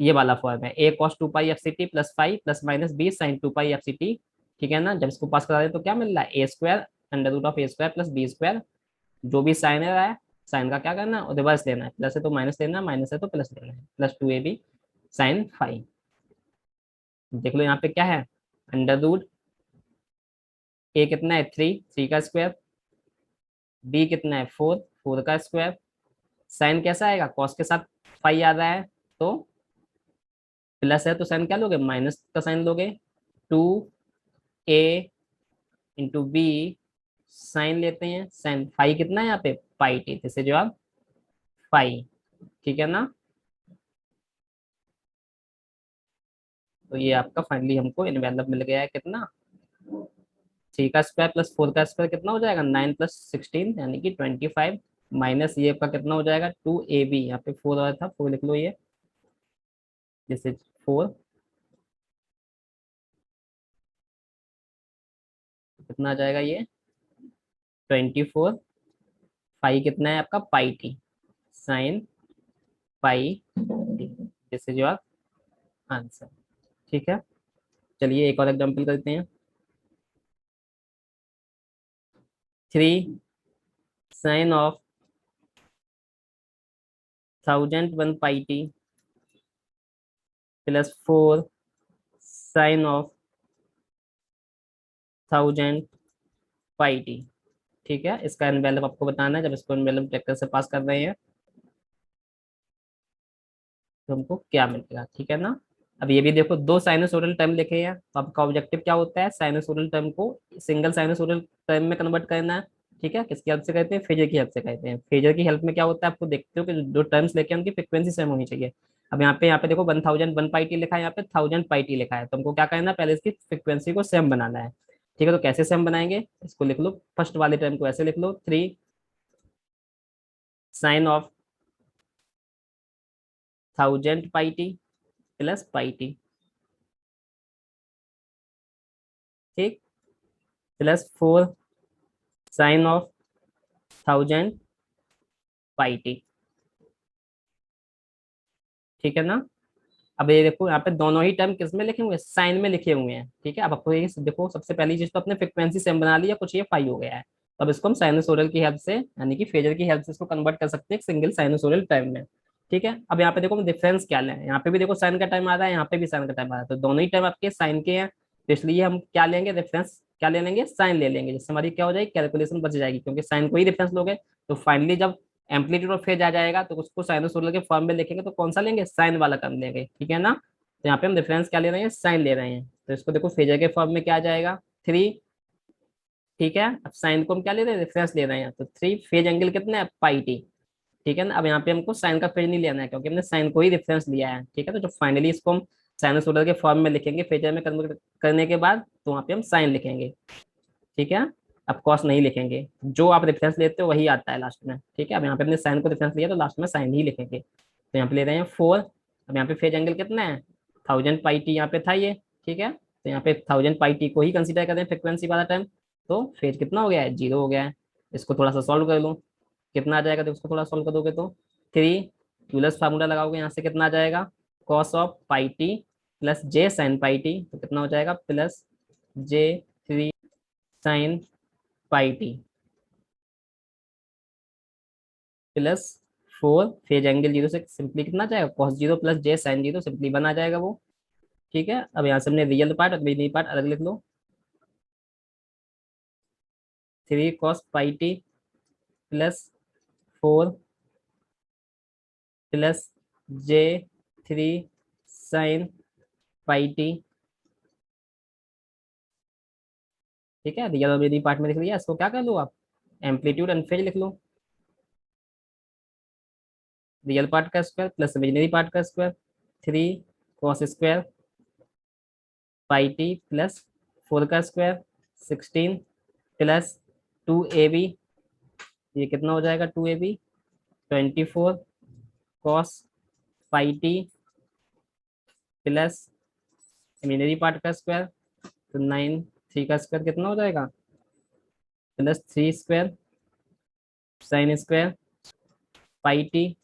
Speaker 2: ये वाला फॉर्म है A cos 2 pi fct +5 +-B sin 2 pi fct। ठीक है ना। जब इसको पास करा दे तो क्या मिल रहा है, A² √A² + B²। जो भी साइन है, साइन का क्या करना है, रिवर्स लेना है, प्लस है तो माइनस लेना है, माइनस है तो प्लस लेना है, +2ab sin 5। देख लो यहाँ पे क्या है, √A कितना है 3 का स्क्वायर, B कितना है 4 का स्क्वायर। साइन कैसा आएगा, कॉस के साथ फाई आ रहा है, तो प्लस है तो साइन क्या लोगे, माइनस का साइन लोगे। 2a × b साइन लेते हैं, साइन फाई कितना है यहाँ पे pi t, जैसे जवाब फाई। ठीक है ना। तो ये आपका फाइनली हमको इनवेलप मिल गया है कितना, 3 का स्क्वायर +4 का स्क्वायर कितना हो जाएगा, 9 + 16 यानी कि 25। माइनस ये आपका कितना हो जाएगा, 2ab, यहाँ पे 4 आया था, 4 लिख लो ये, जैसे 4 कितना आ जाएगा ये 24। फाई कितना है आपका pi t sine pi t, जैसे जो आप आंसर। ठीक है, चलिए एक और एग्जांपल करते हैं। 3 sin of 1001 pi t +4 sin of 1000 pi t। ठीक है, इसका एनवेलप आपको बताना है। जब इसको एनवेलप ट्रैक्टर से पास कर रहे हैं तो हमको क्या मिलेगा, ठीक है ना। अब ये भी देखो, दो साइनसोइडल टर्म लिखे हैं, तो आपका ऑब्जेक्टिव क्या होता है, साइनसोइडल टर्म को सिंगल साइनसोइडल टर्म में कन्वर्ट करना है। ठीक है, किसकी हेल्प से करते हैं, फेजर की हेल्प से करते हैं। फेजर की हेल्प में क्या होता है, आपको देखते हो कि जो टर्म्स लेके हैं उनकी फ्रिक्वेंसी सेम होनी चाहिए। अब यहाँ पे देखो 1001 pi t लिखा है, यहाँ पे 1000 pi t लिखा है, तो हमको क्या करना है, पहले इसकी फ्रिक्वेंसी को सेम बनाना है। ठीक है, तो कैसे सेम बनाएंगे, इसको लिख लो, फर्स्ट वाले टर्म को ऐसे लिख लो, 3 sin of 1000 pi t ठीक, +4 sin of 1000 pi t। ठीक है ना। अब ये देखो, यहाँ पे दोनों ही टर्म किस में लिखे हुए हैं, साइन में लिखे हुए हैं। ठीक है, अब आपको ये देखो, सबसे पहली चीज तो अपने फ्रिक्वेंसी सेम बना लिया, कुछ ये फाई हो गया है। तो अब इसको हम साइनसोइडल की हेल्प से, यानी कि फेजर की हेल्प से इसको कन्वर्ट कर सकते हैं एक सिंगल साइनसोइडल टर्म में। ठीक है, अब यहाँ पे देखो डिफरेंस क्या लें, यहाँ पे भी देखो साइन का टाइम आ रहा है, यहाँ पे भी साइन का टाइम आ रहा है, तो दोनों ही टाइम आपके साइन के हैं। तो इसलिए हम क्या लेंगे, रेफरेंस क्या ले लेंगे, साइन ले लेंगे, जिससे हमारी क्या हो जाएगी, कैलकुलेशन बच जाएगी, क्योंकि साइन को ही रेफरेंस लोगे। तो फाइनली जब एम्पलीट्यूड और फेज आ जाएगा तो उसको साइनसोइडल के फॉर्म में लिखेंगे, तो कौन सा लेंगे, साइन वाला टर्म लेंगे। ठीक है ना। तो यहाँ पे हम रेफरेंस क्या ले रहे हैं, साइन ले रहे हैं, तो इसको देखो फेजर के फॉर्म में क्या आ जाएगा, 3। ठीक है, अब साइन को हम क्या ले रहे हैं, रेफरेंस ले रहे हैं, तो 3 फेज एंगल कितना है pi t। ठीक है ना। अब यहाँ पे हमको साइन का फेज नहीं लेना है, क्योंकि हमने साइन को ही रेफरेंस लिया है। ठीक है, तो जो फाइनली इसको हम साइनसोइडल के फॉर्म में लिखेंगे फेजर में कन्वर्ट करने के बाद, तो वहाँ पे हम साइन लिखेंगे। ठीक है, अब कॉस नहीं लिखेंगे, जो आप रेफरेंस लेते हो वही आता है लास्ट में। ठीक है, अब यहाँ पे हमने साइन को रेफरेंस लिया तो लास्ट में साइन ही लिखेंगे। तो यहाँ पे ले रहे हैं 4। अब यहाँ पे फेज एंगल कितना है, 1000 πt यहाँ पे था ये। ठीक है, तो यहाँ पे 1000 πt को ही कंसीडर करें फ्रिक्वेंसी वाला टाइम, तो फेज कितना हो गया है, 0 हो गया है। इसको थोड़ा सा सॉल्व कर लो, कितना आ जाएगा, तो इसको थोड़ा सॉल्व कर दोगे तो 3 यूलर्स फार्मूला लगाओगे, यहाँ से कितना आ जाएगा, cos of pi T plus j sine pi T, तो कितना हो जाएगा, plus J3 sine pi T plus 4 phase angle 0 से सिंपली कितना आ जाएगा, cos 0 plus j sign 0, simply 1 आ जाएगा वो। ठीक है, अब यहाँ से हमने रियल पार्ट और इमेजिनरी पार्ट अलग लिख लो। 3 cos pi T plus 4 plus J3 sine pi t. ठीक है, रियल और इमेजिनरी पार्ट में लिख लिया, इसको क्या कर लो आप, एम्पलीट्यूड एंड फेज लिख लो। रियल पार्ट का स्क्वायर प्लस इमेजिनरी पार्ट का square, 3 cos square pi T plus 4 का स्क्वायर 16 प्लस 2ab, ये कितना हो जाएगा, 2ab 24 cos pi T plus imaginary part का स्क्वायर, तो 9, 3 का स्क्वायर कितना हो जाएगा, plus 3 square sine square pi T.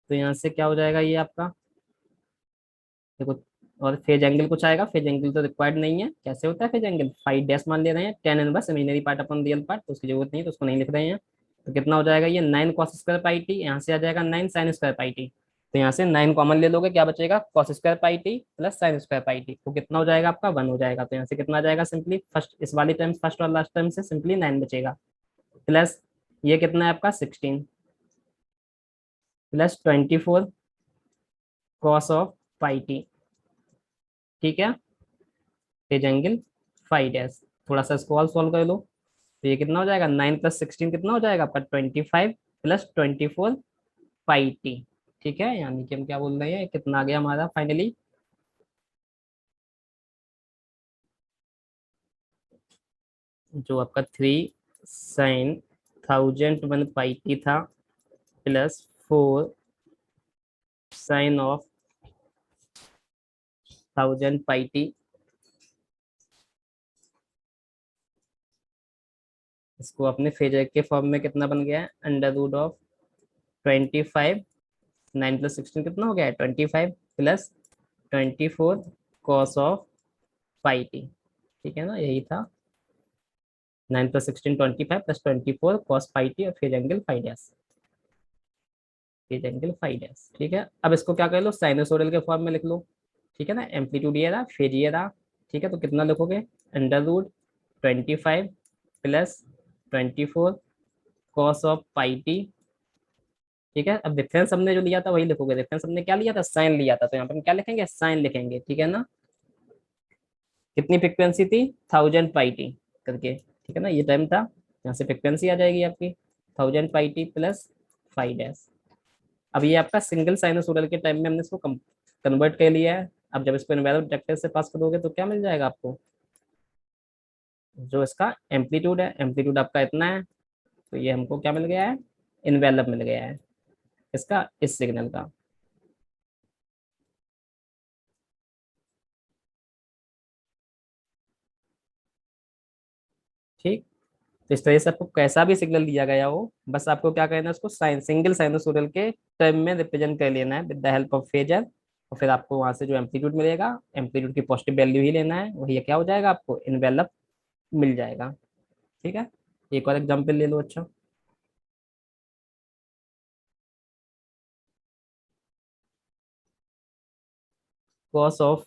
Speaker 2: तो यहाँ से क्या हो जाएगा ये आपका, देखो, और फेज एंगल कुछ आएगा, फेज एंगल तो रिक्वायर्ड नहीं है, कैसे होता है फेज एंगल, 5 डैश मान ले रहे हैं, टेन इनवर्स इमेजिनरी पार्ट अपन रियल पार्ट, तो उसकी जरूरत नहीं है, तो उसको नहीं लिख रहे हैं। तो कितना हो जाएगा ये, 9 कॉस स्क्वायर पाई टी, यहाँ से आ जाएगा 9 साइन स्क्वायर पाई टी, तो यहाँ से 9 कॉमन ले लोगे, क्या बचेगा, cos square pi T plus sine square pi T, तो कितना हो जाएगा आपका, 1 हो जाएगा। तो यहाँ से कितना आ जाएगा, सिंपली फर्स्ट इस वाली टर्म, फर्स्ट और लास्ट टर्म से सिंपली 9 बचेगा, प्लस ये कितना है आपका 16 plus 24 cos of pi t. ठीक है, फेज एंगल 5 डैश, थोड़ा सा इसको और सॉल्व कर लो, तो ये कितना हो जाएगा, 9 + 16 कितना हो जाएगा आपका, 25 प्लस 24 पाई टी। ठीक है, यानी कि हम क्या बोल रहे हैं, कितना आ गया हमारा फाइनली, जो आपका 3 साइन 1001 πt था प्लस 4 साइन ऑफ 1000 πt, इसको अपने फेजर के फॉर्म में कितना बन गया है, √25, 9 + 16 कितना हो गया है, 25 plus 24 cos of pi t. ठीक है ना, यही था, 9 + 16 25 प्लस 24 कॉस पाई टी, और phase angle 5 dash, phase angle 5 dash. ठीक है, अब इसको क्या कर लो, साइनसोइडल के फॉर्म में लिख लो। ठीक है ना, एम्पलीट्यूड ये रहा, फेज ये रहा। ठीक है, तो कितना लिखोगे, √25 plus 24 cos of pi t. ठीक है, अब रेफरेंस हमने जो लिया था वही लिखोगे, रेफरेंस हमने क्या लिया था, साइन लिया था, तो यहाँ पे हम क्या लिखेंगे, साइन लिखेंगे। ठीक है ना, कितनी फ्रिक्वेंसी थी, 1000 πt करके। ठीक है ना, ये टाइम था, यहाँ से फ्रिक्वेंसी आ जाएगी आपकी 1000 πt प्लस 5 डैश। अब ये आपका सिंगल साइनसोइडल के टाइम में हमने इसको कन्वर्ट कर लिया है। अब जब इसको इनवैलिड डिटेक्टर से पास करोगे तो क्या मिल जाएगा आपको, जो इसका एम्पलीट्यूड है, एम्पलीट्यूड आपका इतना है, तो ये हमको क्या मिल गया है, इनवेलप मिल गया है इसका, इस सिग्नल का। ठीक, तो इस तरह से आपको कैसा भी सिग्नल दिया गया हो, बस आपको क्या करना है, उसको साइन सिंगल साइनसोइडल के टर्म में रिप्रेजेंट कर लेना है with the help of phasor, और फिर आपको वहां से जो एम्पलीट्यूड मिलेगा, एम्पलीट्यूड की पॉजिटिव वैल्यू ही लेना है, वही क्या हो जाएगा, आपको इनवेलप मिल जाएगा। ठीक है, एक और एग्जाम्पल ले लो। अच्छा, cos of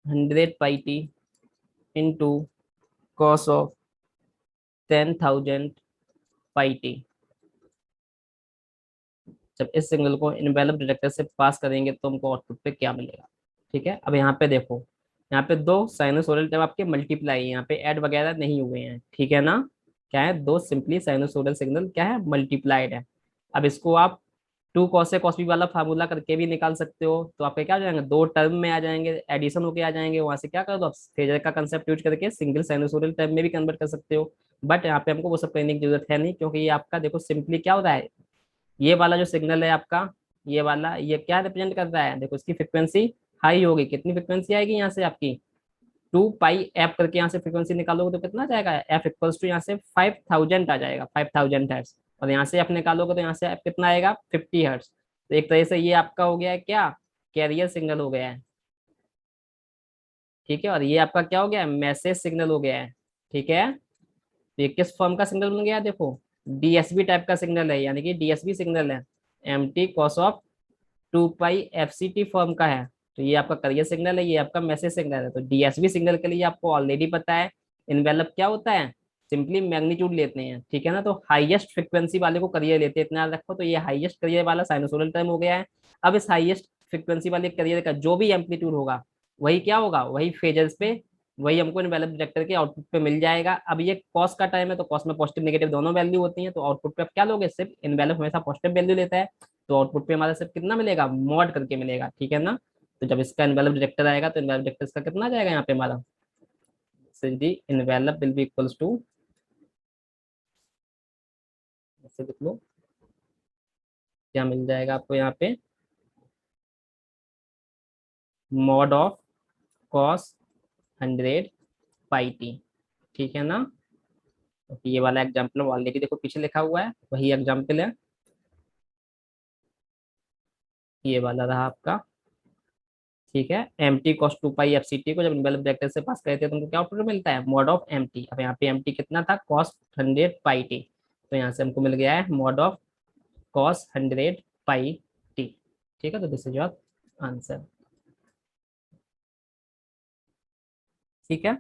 Speaker 2: 100 πt into cos of 10,000 πt, जब इस सिग्नल को इनवेलप डिटेक्टर से पास करेंगे तो हमको आउटपुट पे क्या मिलेगा। ठीक है, अब यहाँ पे देखो, यहाँ पे दो साइनसोइडल टर्म आपके मल्टीप्लाई, यहाँ पे ऐड वगैरह नहीं हुए हैं। ठीक है ना, क्या है, दो सिंपली साइनोसोडल सिग्नल क्या है, मल्टीप्लाइड है। अब इसको आप two cos a cos b वाला फार्मूला करके भी निकाल सकते हो, तो आपके क्या हो जाएंगे, दो टर्म में आ जाएंगे, एडिशन होके आ जाएंगे, वहां से क्या कर दो आप फेजर का कंसेप्ट यूज करके सिंगल साइनोसोडल टर्म में भी कन्वर्ट कर सकते हो। बट यहाँ पे हमको वो सब करने की जरूरत है नहीं, क्योंकि ये आपका देखो सिंपली क्या होता है, ये वाला जो सिग्नल है आपका, ये वाला, ये क्या रिप्रेजेंट कर रहा है, देखो इसकी फ्रिक्वेंसी हाई होगी, कितनी फ्रिक्वेंसी आएगी यहाँ से आपकी, 2 पाई एफ करके यहाँ से फ्रिक्वेंसी निकालोगे तो कितना जाएगा, एफ इक्वल्स टू यहाँ से 5000 आ जाएगा, 5000 हर्ट्स। और यहाँ से एफ निकालोगे तो यहाँ से एफ कितना आएगा, 50 हर्ट्स। तो एक तरह से ये आपका हो गया है क्या, कैरियर सिग्नल हो गया है। ठीक है, और ये आपका क्या हो गया है, मैसेज सिग्नल हो गया है। ठीक है, तो ये किस फॉर्म का सिग्नल बन गया है, देखो डीएसबी टाइप का सिग्नल है, यानी कि डीएसबी सिग्नल है, m t cos of 2 pi F C t form का है। तो ये आपका करियर सिग्नल है, ये आपका मैसेज सिग्नल है। तो डीएसबी सिग्नल के लिए आपको ऑलरेडी पता है इन्वेलप क्या होता है, सिंपली मैग्नीट्यूड लेते हैं, ठीक है ना। तो हाईएस्ट फ्रिक्वेंसी वाले को करियर लेते हैं, इतना याद रखो। तो ये हाईएस्ट करियर वाला साइनोसोडल टर्म हो गया है। अब इस हाईएस्ट फ्रिक्वेंसी वाले करियर का जो भी एम्पलीट्यूड होगा, वही क्या होगा, वही फेजर्स पे, वही हमको इन्वेलप डिटेक्टर के आउटपुट पे मिल जाएगा। अब ये कॉस का टाइम है, तो कॉस में पॉजिटिव नेगेटिव दोनों वैल्यू होती हैं, तो आउटपुट पे आप क्या लोगे, सिर्फ इन्वेलप हमेशा पॉजिटिव वैल्यू लेता है, तो आउटपुट पे हमारा सिर्फ कितना मिलेगा, मॉड करके मिलेगा, ठीक है ना। तो जब इसका इन्वेलप डिटेक्टर आएगा तो इन्वेलप डिटेक्टर का कितना आ जाएगा यहाँ पे हमारा, the envelope will be equals to, ऐसे लिख लो, क्या मिल जाएगा आपको यहाँ पे, mod of cos 100 pi t, ठीक है ना। तो ये वाला एग्जाम्पल ऑलरेडी देखो पीछे लिखा हुआ है, वही एग्जाम्पल है, ये वाला रहा आपका। ठीक है, m t cos 2 pi F C T को जब इन्वेलप डिटेक्टर से पास करते हैं तो हमको क्या आउटपुट मिलता है, मॉड ऑफ एम टी। अब यहाँ पे एम टी कितना था, कॉस 100 पाई टी, तो यहाँ से हमको मिल गया है mod of cos 100 pi t. ठीक है, तो दिस इज योर आंसर। ठीक है,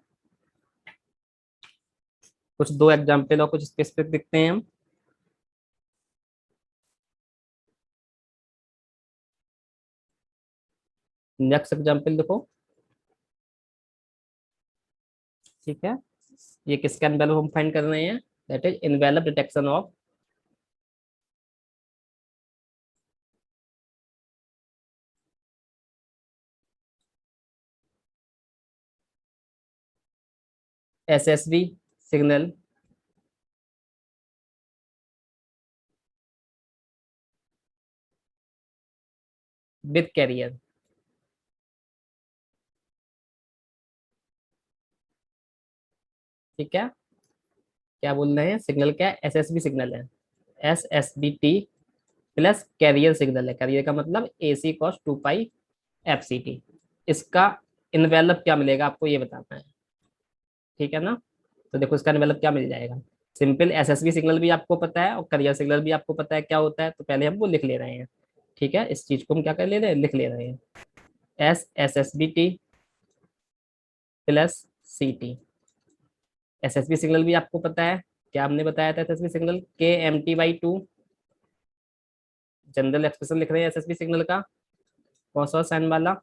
Speaker 2: कुछ दो एग्जाम्पल और कुछ स्पेसिफिक दिखते हैं हम। नेक्स्ट एग्जाम्पल देखो, ठीक है, ये किसका एनवेलप हम फाइंड कर रहे हैं, that is envelope detection of SSB signal with carrier. ठीक है, क्या बोल रहे हैं, सिग्नल क्या है, एसएसबी सिग्नल है, s S B t plus carrier signal है, कैरियर का मतलब a c cos 2 pi F C t. इसका इनवेलप क्या मिलेगा आपको ये बताना है, ठीक है ना। तो देखो इसका इनवेलप क्या मिल जाएगा, सिंपल एसएसबी सिग्नल भी आपको पता है और कैरियर सिग्नल भी आपको पता है क्या होता है, तो पहले हम वो लिख ले रहे हैं। ठीक है, इस चीज को हम क्या कर ले रहे हैं, लिख ले रहे हैं, S S B t plus c t. SSB signal भी आपको पता है, क्या हमने बताया था, एसएसबी सिग्नल के m t by 2, general expression लिख रहे हैं एसएसबी सिग्नल का, कॉस और साइन वाला,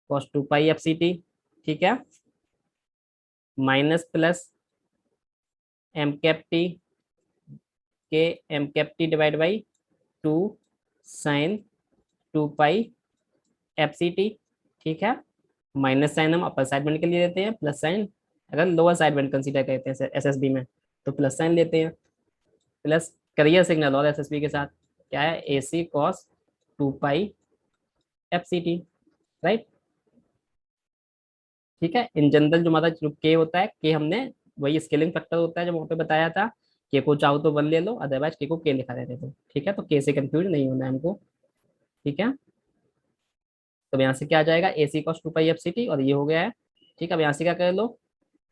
Speaker 2: cos 2 pi F C t, ठीक है, minus plus m cap t k m cap t divide by 2 sine 2 pi F C t. ठीक है, माइनस साइन हम अपर साइड बैंड के लिए देते हैं, प्लस साइन अगर लोअर साइड बैंड कंसीडर करते हैं एसएसबी में तो प्लस साइन लेते हैं, प्लस करियर सिग्नल और एसएसबी के साथ क्या है, ए c cos 2 pi F C T, right. ठीक है, इन जनरल जो हमारा जो के होता है, के हमने वही स्केलिंग फैक्टर होता है जो वहाँ पे बताया था, के को चाहो तो 1 ले लो, अदरवाइज के को के लिखा रहने दो। ठीक है, तो के से कंफ्यूज नहीं होना है हमको। ठीक है, तो यहाँ से क्या आ जाएगा, ए c cos 2 pi F C T, और ये हो गया है। ठीक है, अब यहाँ से क्या कर लो,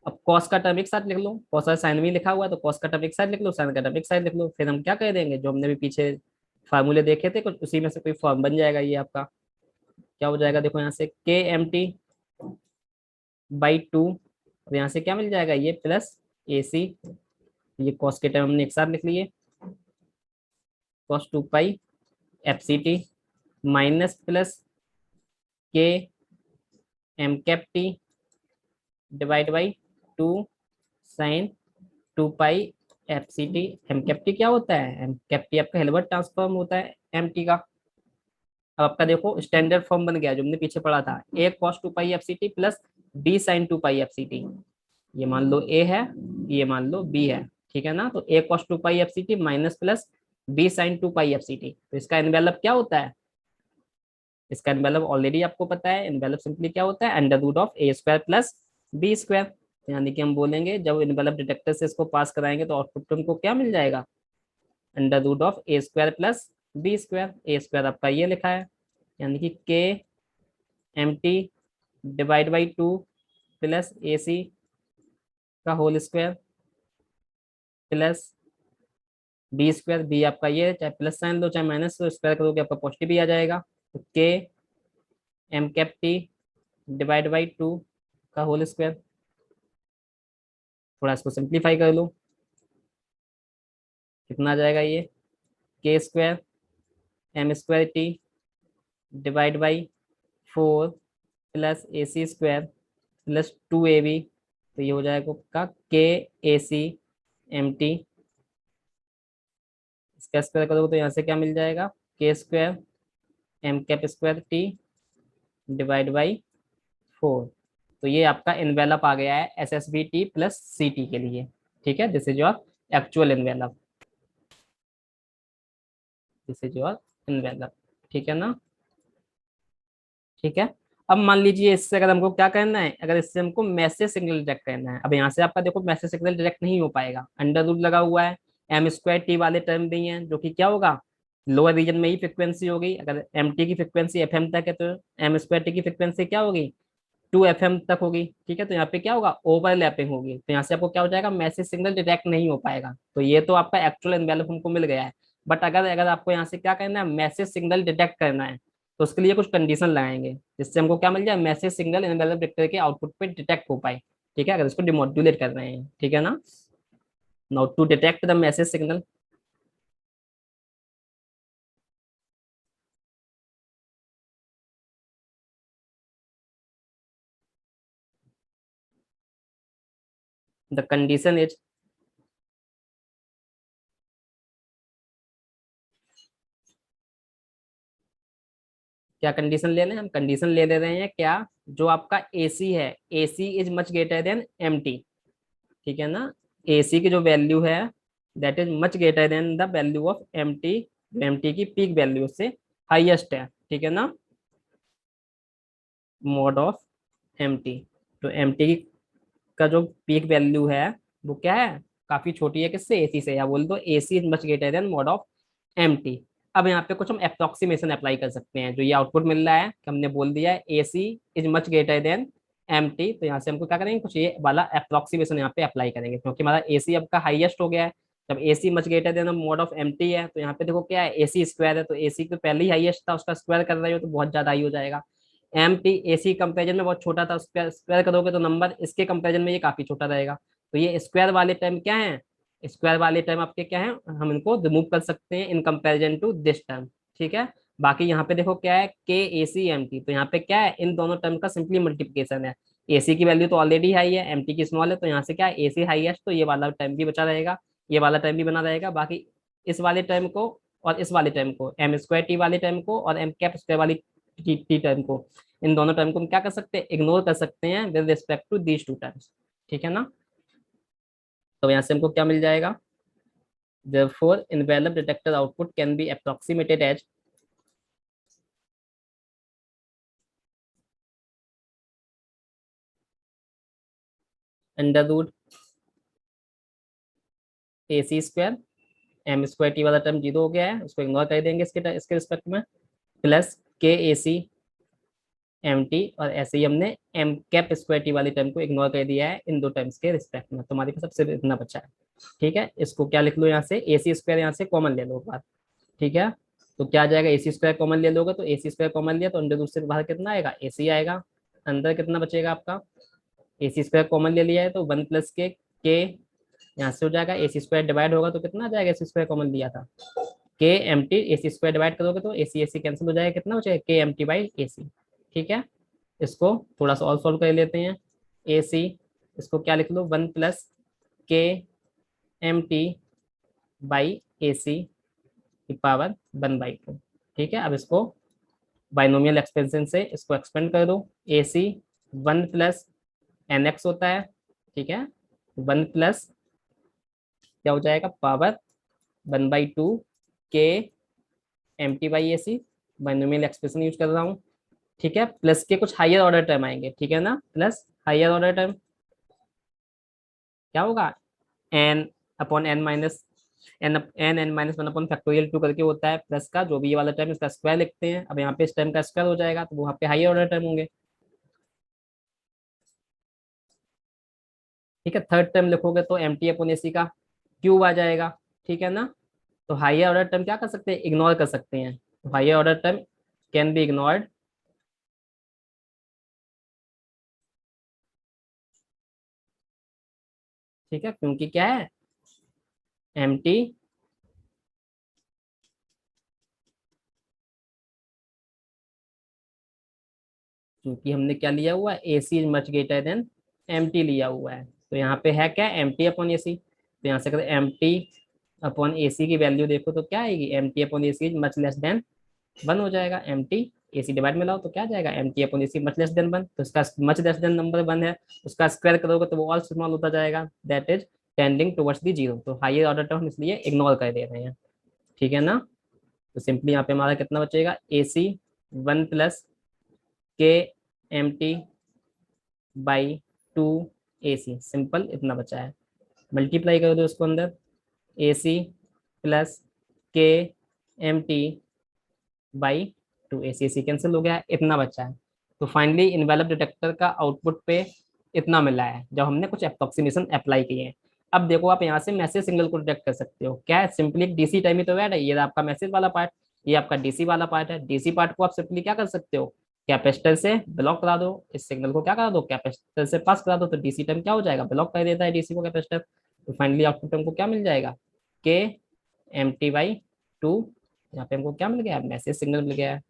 Speaker 2: अब कॉस का टर्म एक साथ लिख लो, कॉस और साइन भी लिखा हुआ है तो कॉस का टर्म एक साइड लिख लो, साइन का टर्म एक साइड लिख लो, फिर हम क्या कर देंगे, जो हमने भी पीछे फार्मूले देखे थे कुछ उसी में से कोई फॉर्म बन जाएगा, ये आपका क्या हो जाएगा, देखो यहाँ से ke/2, और यहाँ से क्या मिल जाएगा, ये प्लस ए सी, ये कॉस के टर्म हमने एक साथ लिख लिए, cos 2 pi F C t minus plus k m cap t divide by 2 sine two pi F C t. M cap t क्या होता है? एम कैप टी आपका हिल्बर्ट ट्रांसफॉर्म होता है एम टी का। अब आपका देखो स्टैंडर्ड फॉर्म बन गया जो हमने पीछे पढ़ा था, a cos two pi F C t plus b sine two pi F C t. ये मान लो ए है, ये मान लो बी है, ठीक है ना। तो a cos two pi F C t minus plus b sine two pi F C t. तो इसका एनवेलप क्या होता है? इसका एनवेलप ऑलरेडी आपको पता है, एनवेलप सिंपली क्या होता है? Under root of A square plus B square. यानी कि हम बोलेंगे जब एनवेलप डिटेक्टर से इसको पास कराएंगे तो आउटपुट हमको क्या मिल जाएगा? Under root of A square plus B square. A square आपका ये लिखा है, यानी कि k m t divide by two plus a c का whole square plus B square. B आपका ये चाहे प्लस साइन लो चाहे माइनस लो, स्क्वायर करोगे आपका पॉजिटिव भी आ जाएगा। तो k m cap t divide by two का होल स्क्वायर। थोड़ा इसको सिंप्लीफाई कर लो, कितना आ जाएगा ये? K square m square t divide by four plus a c square plus two a b. तो ये हो जाएगा आपका k a c m t. इसका स्क्वायर करोगे तो यहाँ से क्या मिल जाएगा? K square m cap square t divide by four. तो ये आपका इन्वेलप आ गया है s S B t plus c t के लिए। ठीक है, this is your actual envelope, this is your envelope. ठीक है ना? ठीक है। अब मान लीजिए इससे अगर हमको क्या करना है, अगर इससे हमको मैसेज सिग्नल डिटेक्ट करना है। अब यहाँ से आपका देखो मैसेज सिग्नल डिटेक्ट नहीं हो पाएगा, अंडर रूट लगा हुआ है, एम स्क्वायर टी वाले टर्म भी हैं, जो कि क्या होगा? लोअर रीजन में ही फ्रिक्वेंसी होगी। अगर एम टी की फ्रिक्वेंसी एफ एम तक है तो एम स्क्वायर टी की फ्रिक्वेंसी क्या होगी? टू एफ एम तक होगी। ठीक है, तो यहाँ पे क्या होगा? ओवरलैपिंग होगी। तो यहाँ से आपको क्या हो जाएगा? मैसेज सिग्नल डिटेक्ट नहीं हो पाएगा। तो ये तो आपका एक्चुअल एनवेलप हमको मिल गया है। बट अगर अगर आपको यहाँ से क्या करना है, मैसेज सिग्नल डिटेक्ट करना है, तो उसके लिए कुछ कंडीशन लगाएंगे जिससे हमको क्या मिल जाए? मैसेज सिग्नल एनवेलप डिटेक्टर के आउटपुट पे डिटेक्ट हो पाए। ठीक है, अगर इसको डिमोड्यूलेट कर रहे हैं, ठीक है ना। Now to detect the message signal, the condition is, क्या कंडीशन ले लें हम? कंडीशन ले ले रहे हैं क्या? जो आपका एसी है, AC is much greater than m t. ठीक है ना। एसी की जो वैल्यू है that is much greater than the value of m t. M t की पीक वैल्यू से हाईएस्ट है। ठीक है ना, मॉड ऑफ एम टी। तो एम टी का जो पीक वैल्यू है वो क्या है? काफी छोटी है किससे? एसी से। या बोल दो AC is much greater than mod of m t. अब यहाँ पे कुछ हम अप्रोक्सीमेशन अप्लाई कर सकते हैं। जो ये आउटपुट मिल रहा है कि हमने बोल दिया है AC is much greater than m t, तो यहाँ से हमको क्या करेंगे? कुछ ये वाला अप्रोक्सीमेशन यहाँ पे अप्लाई करेंगे, क्योंकि हमारा एसी अब का हाईएस्ट हो गया है। जब AC much greater than mod of m t है तो यहाँ पे देखो क्या है? एसी स्क्वायर है, तो एसी तो पहले ही हाईएस्ट था, उसका स्क्वायर कर रहे हो तो बहुत ज्यादा हाई हो जाएगा। एम टी एसी कंपेरिजन में बहुत छोटा था, उसका स्क्वायर करोगे तो नंबर इसके कंपेरिजन में ये काफी छोटा रहेगा। तो ये स्क्वायर वाले टर्म क्या है? स्क्वायर वाले टर्म आपके क्या है? हम इनको रिमूव कर सकते हैं in comparison to this term. ठीक है। बाकी यहाँ पे देखो क्या है? के ए सी एम टी, तो यहाँ पे क्या है? इन दोनों टर्म का सिंपली मल्टीप्लिकेशन है। एसी की वैल्यू तो ऑलरेडी हाई है, एम टी की स्मॉल है, तो यहाँ से क्या है? एसी हाईएस्ट, तो ये वाला टर्म भी बचा रहेगा, ये वाला टर्म भी बना रहेगा। बाकी इस वाले टर्म को और इस वाले टर्म को, एम स्क्वायर टी वाले टर्म को और एम कैप स्क्वायर वाली टी टर्म को, इन दोनों टर्म को हम क्या कर सकते हैं? इग्नोर कर सकते हैं with respect to these two terms. ठीक है ना। तो यहाँ से हमको क्या मिल जाएगा? Therefore, envelope detector output can be approximated as under root a c square, m square t वाला टर्म जीरो हो गया है, उसको इग्नोर कर देंगे इसके रिस्पेक्ट में, प्लस के ए सी एम टी, और ऐसे ही हमने एम कैप स्क्वायर टी वाले टर्म को इग्नोर कर दिया है इन दो टर्म्स के रिस्पेक्ट में। तो हमारे पास सबसे इतना बचा है। ठीक है, इसको क्या लिख लो? यहाँ से ए सी स्क्वायर यहाँ से कॉमन ले लो एक बार। ठीक है, तो क्या आ जाएगा? ए सी स्क्वायर कॉमन ले लोगे तो ए सी स्क्वायर कॉमन लिया तो अंडर रूट से बाहर कितना आएगा? ए सी आएगा। अंदर कितना बचेगा आपका? ए सी स्क्वायर कॉमन ले लिया है तो वन प्लस के यहाँ से हो जाएगा। ए सी स्क्वायर डिवाइड होगा तो कितना आ जाएगा? ए सी स्क्वायर कॉमन लिया था, के एम टी। ए सी स्क्वायर डिवाइड करोगे तो ए सी कैंसिल हो जाएगा, कितना बचेगा? के एम टी बाई ए सी। ठीक है, इसको थोड़ा सा और सॉल्व कर लेते हैं। ए सी, इसको क्या लिख लो? One plus k m t by ए सी की पावर 1/2। ठीक है, अब इसको बाइनोमियल एक्सपेंशन से इसको एक्सपेंड कर दो। ए सी 1 + NX होता है। ठीक है, 1 + क्या हो जाएगा, पावर 1/2 के MT/AC। बाइनोमियल एक्सप्रेशन यूज कर रहा हूँ। ठीक है, प्लस के कुछ हायर ऑर्डर टर्म आएंगे। ठीक है ना, प्लस हायर ऑर्डर टर्म क्या होगा, n/n -1/(-1) करके होता है, प्लस का जो भी ये वाला टर्म इसका स्क्वायर लिखते हैं। अब यहाँ पे इस टर्म का स्क्वायर हो जाएगा तो वो वहाँ पे हायर ऑर्डर टर्म होंगे। ठीक है, थर्ड टर्म लिखोगे तो MT/AC का क्यूब आ जाएगा। ठीक है ना, तो हायर ऑर्डर टर्म क्या कर सकते हैं, इग्नोर कर सकते हैं। तो higher order term can be ignored. ठीक है, क्योंकि क्या है, MT क्योंकि हमने क्या लिया हुआ है, AC is much greater then MT लिया हुआ है। तो यहाँ पे है क्या, MT/AC। तो यहाँ से अगर MT/AC की वैल्यू देखो तो क्या आएगी, MT/AC is much less than 1 हो जाएगा। MT/AC डिवाइड में लाओ तो क्या आ जाएगा, MT/AC मच लेस देन 1। तो इसका मच लेस देन नंबर 1 है, उसका स्क्वायर करोगे तो वो ऑल स्मॉल होता जाएगा, that is tending towards the zero. तो हायर ऑर्डर टर्म इसलिए इग्नोर कर दे रहे हैं। ठीक है ना, तो सिंपली यहाँ पे हमारा कितना बचेगा, AC 1 + KMT/2 AC, सिंपल इतना बचा है। मल्टीप्लाई कर दो इसको अंदर, AC + KMT/2। AC कैंसिल हो गया, इतना बचा है। तो फाइनली इनवेलप डिटेक्टर का आउटपुट पे इतना मिला है जब हमने कुछ अप्रोक्सीमेशन अप्लाई किए हैं। अब देखो आप यहाँ से मैसेज सिग्नल को डिटेक्ट कर सकते हो। क्या है, सिंपली एक डीसी टाइम ही तो ऐड है। ये आपका मैसेज वाला पार्ट, ये आपका डीसी वाला पार्ट है। डीसी पार्ट को आप सिंपली क्या कर सकते हो, कैपेसिटर से ब्लॉक करा दो, इस सिग्नल को क्या करा दो, कैपेसिटर से पास करा दो, तो डीसी टाइम क्या हो जाएगा, ब्लॉक कर देता है डीसी को कैपेसिटर। तो फाइनली आउटपुट हमको क्या मिल जाएगा, KMT/2। यहाँ पे हमको क्या मिल गया, मैसेज सिग्नल मिल गया है।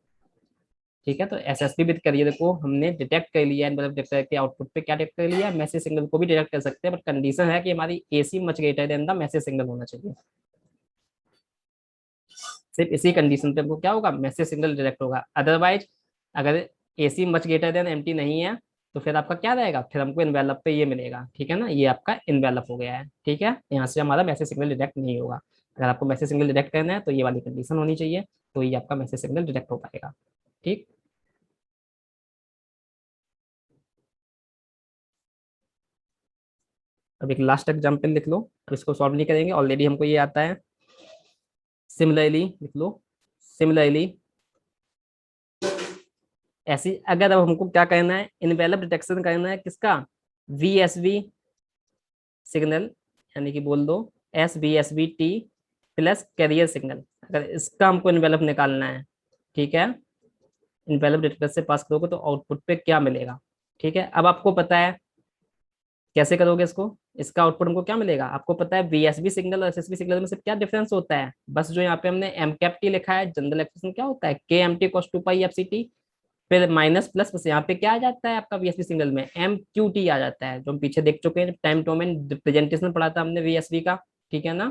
Speaker 2: ठीक है, तो एसएसबी विद करियर को हमने डिटेक्ट कर लिया है, मतलब डिटेक्टर के आउटपुट पे क्या डिटेक्ट कर लिया, मैसेज सिग्नल को भी डिटेक्ट कर सकते हैं, बट कंडीशन है कि हमारी AC much greater than the message signal होना चाहिए। सिर्फ इसी कंडीशन पे हमको क्या होगा, मैसेज सिग्नल डिटेक्ट होगा। अदरवाइज अगर AC much greater than m t नहीं है तो फिर आपका क्या रहेगा, फिर हमको इन्वेलप पे ये मिलेगा। ठीक है ना, ये आपका इन्वेलप हो गया है। ठीक है, यहाँ से हमारा मैसेज सिग्नल डिटेक्ट नहीं होगा। अगर आपको मैसेज सिग्नल डिटेक्ट करना है तो ये वाली कंडीशन होनी चाहिए, तो ये आपका मैसेज सिग्नल डिटेक्ट हो पाएगा। ठीक, अब एक लास्ट एग्जाम्पल लिख लो। अब इसको सॉल्व नहीं करेंगे, ऑलरेडी हमको ये आता है। सिमिलरली लिख लो, सिमिलरली ऐसी अगर अब हमको क्या करना है, इनवेलप डिटेक्शन करना है किसका, VSB सिग्नल, यानी कि बोल दो SVSBT प्लस कैरियर सिग्नल। अगर इसका हमको इनवेलप निकालना है, ठीक है, इनवेलप डिटेक्टर से पास करोगे तो आउटपुट पे क्या मिलेगा। ठीक है, अब आपको पता है कैसे करोगे इसको, इसका आउटपुट हमको क्या मिलेगा, आपको पता है VSB सिग्नल और SSB सिग्नल में से क्या डिफरेंस होता है, बस जो यहाँ पे हमने MCAPT लिखा है, जनरल एक्सप्रेशन क्या होता है, KMT cos 2πFCT, फिर माइनस प्लस, बस यहाँ पे क्या आ जाता है आपका VSB सिग्नल में MQT आ जाता है, जो हम पीछे देख चुके हैं टाइम डोमेन रिप्रेजेंटेशन पढ़ा था हमने VSB का। ठीक है ना,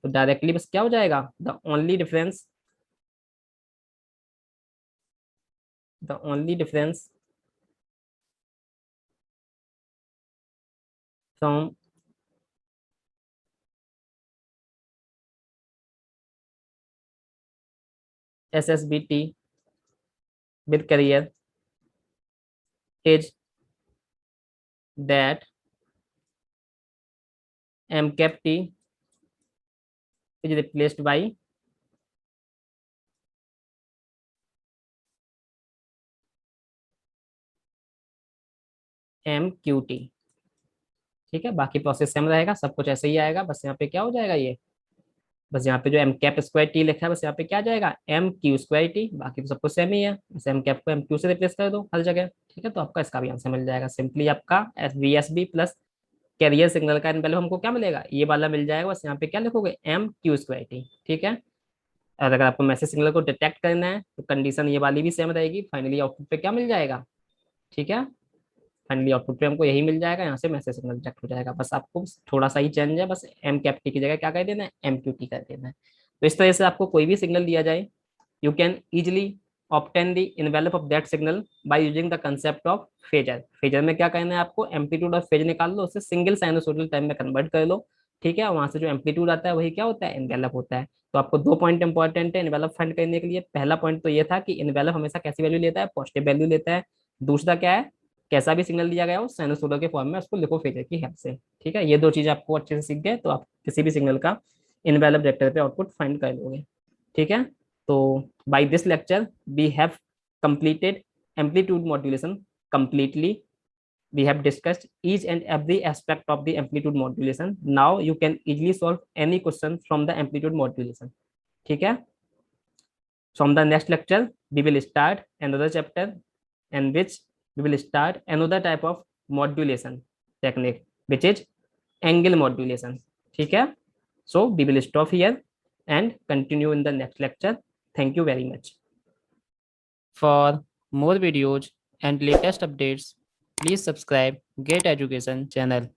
Speaker 2: तो डायरेक्टली बस क्या हो जाएगा, the only difference from SSBT with carrier is that MCAPT is replaced by MQT। ठीक है, बाकी प्रोसेस सेम रहेगा, सब कुछ ऐसे ही आएगा, बस यहाँ पे क्या हो जाएगा, ये बस यहाँ पे जो MCAP² T लिखा है बस यहाँ पे क्या आ जाएगा, MQ²T, बाकी तो सब कुछ सेम ही है, बस MCAP को MQ से रिप्लेस कर दो हर जगह। ठीक है, तो आपका इसका भी आंसर मिल जाएगा, सिंपली आपका VSB प्लस कैरियर सिग्नल का पहले हमको क्या मिलेगा, ये वाला मिल जाएगा, बस यहाँ पे क्या लिखोगे, MQ²T। ठीक है, और अगर आपको मैसेज सिग्नल को डिटेक्ट करना है तो कंडीशन ये वाली भी सेम रहेगी, फाइनली आउटपुट पे क्या मिल जाएगा। ठीक है, फाइनली आउटपुट पे हमको यही मिल जाएगा, यहाँ से मैसेज सिग्नल डिटेक्ट हो जाएगा। बस आपको थोड़ा सा ही चेंज है, बस एम कैप टी की जगह क्या कर देना है, एम क्यू टी कर देना है। तो इस तरह से आपको कोई भी सिग्नल दिया जाए, you can easily obtain the envelope of that signal by using the concept of phasor। phasor में क्या करना है आपको, एम्पलीट्यूड और फेज निकाल लो, उसे सिंगल साइनोसॉइडल टाइम में कन्वर्ट कर लो, ठीक है। वहां से जो एम्पलीट्यूड आता है वही क्या होता है, एनवेलप होता है। तो आपको दो पॉइंट इंपॉर्टेंट है एनवेलप फाइंड करने के लिए। पहला पॉइंट तो ये था कि एनवेलप हमेशा कैसी वैल्यू लेता है, पॉजिटिव वैल्यू लेता है। दूसरा क्या है, कैसा भी सिग्नल दिया गया हो साइनोसॉइडल के फॉर्म में उसको लिखो फेजर की हेल्प से, ठीक है। ये दो चीजें आपको अच्छे से सीख गए तो आप किसी भी सिग्नल का इनवेलप वेक्टर पे आउटपुट फाइंड कर लोगे, ठीक है। तो by this lecture we have completed amplitude modulation completely। we have discussed each and every aspect of the amplitude modulation। now you can easily solve any question from the amplitude modulation, ठीक है। from the next lecture we will start another chapter in which we will start another type of modulation technique which is angle modulation, ठीक है। so we will stop here and continue in the next lecture। thank you very much।
Speaker 1: For more videos and latest updates, please subscribe Get Education channel.